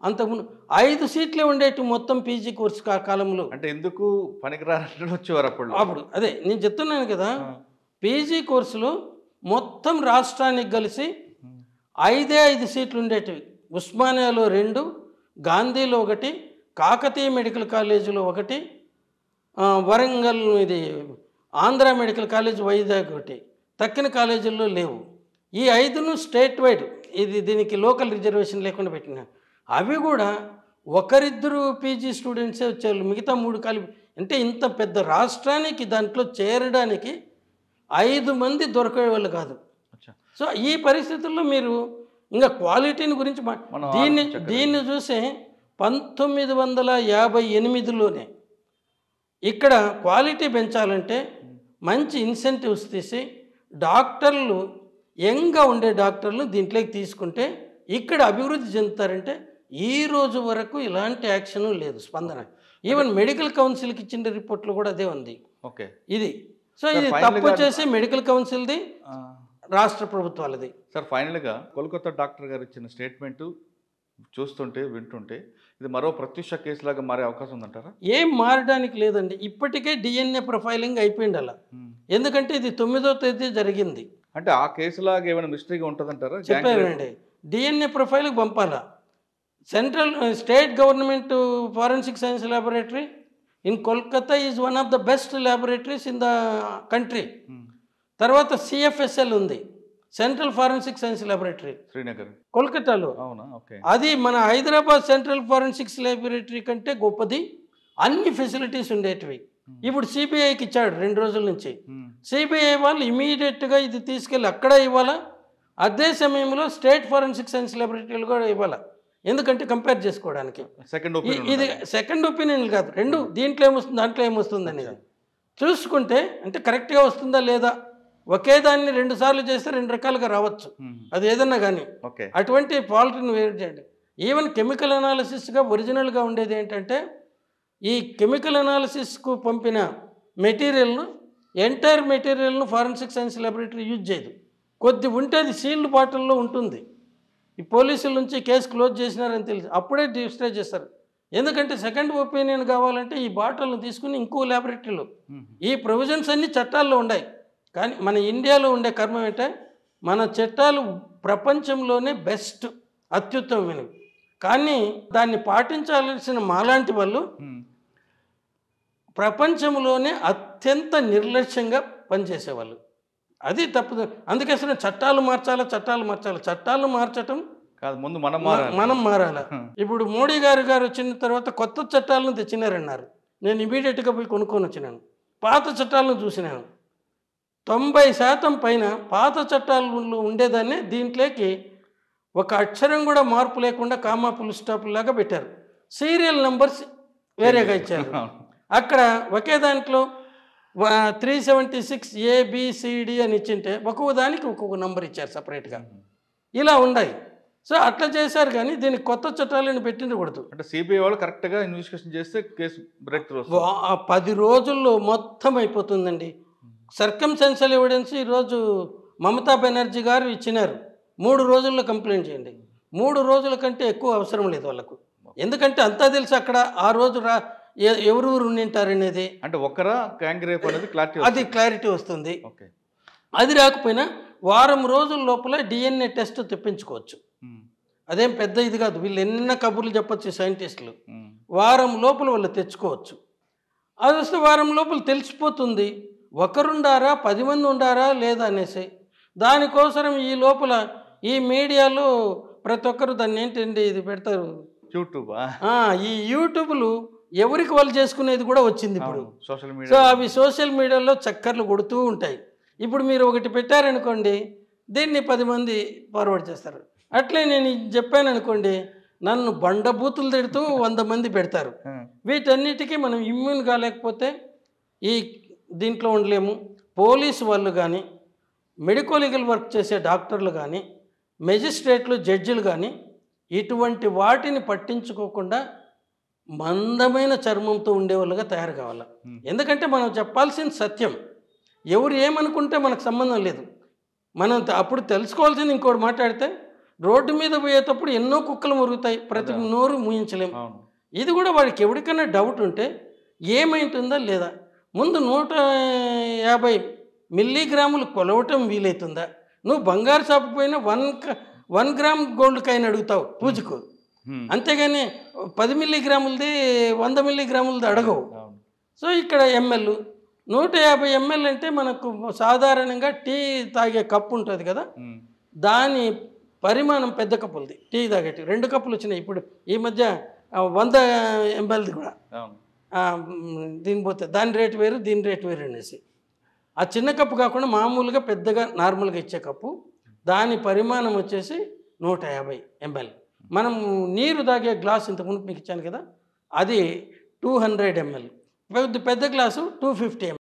అంతకుముందు 5 సీట్లే ఉండేటి మొత్తం పీజీ కోర్సు కాలంలో. అంటే ఎందుకు పనికిరాని వచ్చేవారు అప్పుడు. అదే నేను చెప్తున్నాను కదా, పీజీ కోర్సులో మొత్తం రాష్ట్రానికి కలిసి 5 సీట్లు ఉండేటివి. ఉస్మానియాలో 2, గాంధీలో 1, కాకతీయ మెడికల్ కాలేజీలో 1, వరంగల్ ఇది ఆంధ్ర మెడికల్ కాలేజ్ వైజాగ్ 1, తక్కిన కాలేజీల్లో లేవు. ఈ 5ను స్టేట్ వైడ్ ఇది దీనికి లోకల్ రిజర్వేషన్ లేకుండా పెట్టిన. అవి కూడా ఒకరిద్దరు పీజీ స్టూడెంట్సే వచ్చేవాళ్ళు, మిగతా 3 కలిపి. అంటే ఇంత పెద్ద రాష్ట్రానికి దాంట్లో చేరడానికి 5 మంది దొరికేవాళ్ళు కాదు. సో ఈ పరిస్థితుల్లో మీరు ఇంకా క్వాలిటీని గురించి దీన్ని చూసే 1958లోనే ఇక్కడ క్వాలిటీ పెంచాలంటే మంచి ఇన్సెంటివ్స్ తీసి డాక్టర్లు యంగ్గా ఉండే డాక్టర్లు దీంట్లోకి తీసుకుంటే ఇక్కడ అభివృద్ధి చెందుతారంటే ఈ రోజు వరకు ఇలాంటి యాక్షన్ లేదు, స్పందన. ఈవెన్ మెడికల్ కౌన్సిల్కి ఇచ్చిన రిపోర్ట్లో కూడా అదే ఉంది. ఓకే, ఇది సో ఇది తప్పు చేసి మెడికల్ కౌన్సిల్ది, రాష్ట్ర ప్రభుత్వాలది. సార్ ఫైనల్గా కోల్కతా డాక్టర్ గారు ఇచ్చిన స్టేట్మెంటు చూస్తుంటే వింటుంటే ఇది మరో ప్రత్యక్ష కేసులాగా మారే అవకాశం ఉందంటారా? ఏం మారడానికి లేదండి. ఇప్పటికే డిఎన్ఏ ప్రొఫైలింగ్ అయిపోయింది అలా. ఎందుకంటే ఇది 9వ తేదీ జరిగింది. అంటే ఆ కేసులాగా ఏమైనా మిస్టరీగా ఉంటుందంటారా? చెప్పారండి, డిఎన్ఏ ప్రొఫైల్కి పంపాలా. Central state government forensic science laboratory in Kolkata is one of the best laboratories in the country. తర్వాత సిఎఫ్ఎస్ఎల్ ఉంది, central forensic science laboratory, Srinagar, కోల్కతాలో. అది మన హైదరాబాద్ సెంట్రల్ ఫారెన్సిక్స్ ల్యాబొరేటరీ కంటే గొప్పది, అన్ని ఫెసిలిటీస్ ఉండేటివి. ఇప్పుడు సిబిఐకి ఇచ్చాడు 2 రోజుల నుంచి. సిబిఐ వాళ్ళు ఇమీడియట్గా ఇది తీసుకెళ్ళి అక్కడ ఇవ్వాలా, అదే సమయంలో స్టేట్ ఫారెన్సిక్ సైన్స్ ల్యాబొరేటరీలు కూడా ఇవ్వాలా. ఎందుకంటే కంపేర్ చేసుకోవడానికి. ఇది సెకండ్ ఒపీనియన్ కాదు, 2 దీంట్లో ఏమొస్తుంది దాంట్లో ఏమొస్తుంది అనేది చూసుకుంటే అంటే కరెక్ట్గా వస్తుందా లేదా. ఒకే దాన్ని 2 సార్లు చేస్తే 2 రకాలుగా రావచ్చు, అది ఏదన్నా కానీ. అటువంటి ఫాల్ట్ని వేరు చేయండి. ఈవెన్ కెమికల్ అనాలిసిస్గా ఒరిజినల్గా ఉండేది ఏంటంటే ఈ కెమికల్ అనాలిసిస్కు పంపిన మెటీరియల్ను ఎంటైర్ మెటీరియల్ను ఫారెన్సిక్ సైన్స్ ల్యాబొరేటరీ యూజ్ చేయదు. కొద్ది ఉంటే అది సీల్డ్ బాటిల్లో ఉంటుంది. ఈ పోలీసుల నుంచి కేసు క్లోజ్ చేసినారని తెలిసి అప్పుడే డిస్ట్రాయ్ చేస్తారు. ఎందుకంటే సెకండ్ ఒపీనియన్ కావాలంటే ఈ బాటిల్ను తీసుకుని ఇంకో ల్యాబొరేటరీలో. ఈ ప్రొవిజన్స్ అన్ని చట్టాల్లో ఉన్నాయి. కానీ మన ఇండియాలో ఉండే కర్మ ఏంటంటే మన చట్టాలు ప్రపంచంలోనే బెస్ట్, అత్యుత్తమమైనవి. కానీ దాన్ని పాటించాల్సిన మాలాంటి వాళ్ళు ప్రపంచంలోనే అత్యంత నిర్లక్ష్యంగా పనిచేసేవాళ్ళు. అది తప్పు. అందుకే అసలు చట్టాలు మార్చాలి. చట్టాలు మార్చటం కాదు, ముందు మనం మారాలి. ఇప్పుడు మోడీ గారు వచ్చిన తర్వాత కొత్త చట్టాలను తెచ్చినారన్నారు. నేను ఇమీడియట్గా పోయి కొనుక్కొని వచ్చినాను. పాత చట్టాలను చూసినాను. 90% పైన పాత చట్టాలు ఉండేదాన్ని దీంట్లోకి ఒక అక్షరం కూడా మార్పు లేకుండా కామా ఫుల్ స్టాప్ లాగా పెట్టారు. సీరియల్ నంబర్స్ వేరేగా ఇచ్చారు. అక్కడ ఒకే దాంట్లో 376 ABCD అని ఇచ్చింటే ఒక్కొక్క దానికి ఒక్కొక్క నంబర్ ఇచ్చారు సపరేట్గా. ఇలా ఉన్నాయి. సో అట్లా చేశారు, కానీ దీనికి కొత్త చట్టాలను పెట్టిండకూడదు. అంటే సిబిఐ వాళ్ళు కరెక్ట్గా ఇన్వెస్టిగేషన్ చేస్తే కేసు బ్రేక్ త్రూ 10 రోజుల్లో మొత్తం అయిపోతుందండి. సర్కమ్స్టెన్షియల్ ఎవిడెన్స్ ఈరోజు మమతా బెనర్జీ గారు ఇచ్చినారు, 3 రోజుల్లో కంప్లైంట్ చేయండి. 3 రోజుల కంటే ఎక్కువ అవసరం లేదు వాళ్ళకు. ఎందుకంటే అంతా తెలుసు అక్కడ ఆ రోజు ఎవరెవరు ఉండింటారనేది. అంటే ఒకరా గ్యాంగ్ రేప్ అనేది క్లారిటీ వస్తుంది. అది రాకపోయినా వారం రోజుల లోపల DNA టెస్ట్ తెప్పించుకోవచ్చు. అదేం పెద్ద ఇది కాదు. వీళ్ళు ఎన్న కబుర్లు చెప్పచ్చు సైంటిస్టులు. వారం లోపల వాళ్ళు తెచ్చుకోవచ్చు. అది వస్తే వారం లోపల తెలిసిపోతుంది ఒకరుండారా 10 మంది ఉండారా లేదా అనేసి. దానికోసం ఈ లోపల ఈ మీడియాలో ప్రతి ఒక్కరు దాన్ని ఏంటండి ఇది పెడతారు, యూట్యూబ్. ఈ యూట్యూబ్లు ఎవరికి వాళ్ళు చేసుకునేది కూడా వచ్చింది ఇప్పుడు. Social media. సో అవి సోషల్ మీడియాలో చక్కర్లు కొడుతూ ఉంటాయి. ఇప్పుడు మీరు ఒకటి పెట్టారనుకోండి, దీన్ని 10 మంది ఫార్వర్డ్ చేస్తారు. అట్లే నేను చెప్పాను అనుకోండి, నన్ను బండబూతులు తిడుతూ 100 మంది పెడతారు. వీటన్నిటికీ మనం ఇమ్యూన్ కాలేకపోతే ఈ దీంట్లో ఉండలేము. పోలీసు వాళ్ళు కానీ, మెడికల్ లీగల్ వర్క్ చేసే డాక్టర్లు కానీ, మెజిస్ట్రేట్లు, జడ్జిలు కానీ ఇటువంటి వాటిని పట్టించుకోకుండా మందమైన చర్మంతో ఉండేవాళ్ళుగా తయారు కావాలి. ఎందుకంటే మనం చెప్పాల్సిన సత్యం. ఎవరు ఏమనుకుంటే మనకు సంబంధం లేదు. మనం అప్పుడు తెలుసుకోవాల్సింది ఇంకోటి మాట్లాడితే, రోడ్డు మీద పోయేటప్పుడు ఎన్నో కుక్కలు మురుగుతాయి, ప్రతి నోరు మూయించలేము. ఇది కూడా వాడికి ఎవరికైనా డౌట్ ఉంటే ఏమైంటుందా లేదా, ముందు 150 మిల్లీగ్రాములు కొలవటం వీలవుతుందా? నువ్వు బంగారు షాపు పోయినా 1 గ్రామ్ గోల్డ్ కాయిన్ అడుగుతావు పూజకు, అంతేగాని 10 మిల్లీగ్రాములది 100 మిల్లీగ్రాములది అడగవు. సో ఇక్కడ ml 150 ml అంటే మనకు సాధారణంగా టీ తాగే కప్పు ఉంటుంది కదా, దాని పరిమాణం పెద్ద కప్పులది. టీ తాగేటి 2 కప్పులు వచ్చినాయి ఇప్పుడు ఈ మధ్య, 100 mlది కూడా. దీని పోతే దాని రేటు వేరు, దీని రేటు వేరు అనేసి. ఆ చిన్న కప్పు కాకుండా మామూలుగా పెద్దగా నార్మల్గా ఇచ్చే కప్పు, దాని పరిమాణం వచ్చేసి 150 ml. మనం నీరు తాగే గ్లాస్ ఇంతకుముందు మీకు ఇచ్చాను కదా, అది 200 ml. పెద్ద గ్లాసు 250 ml.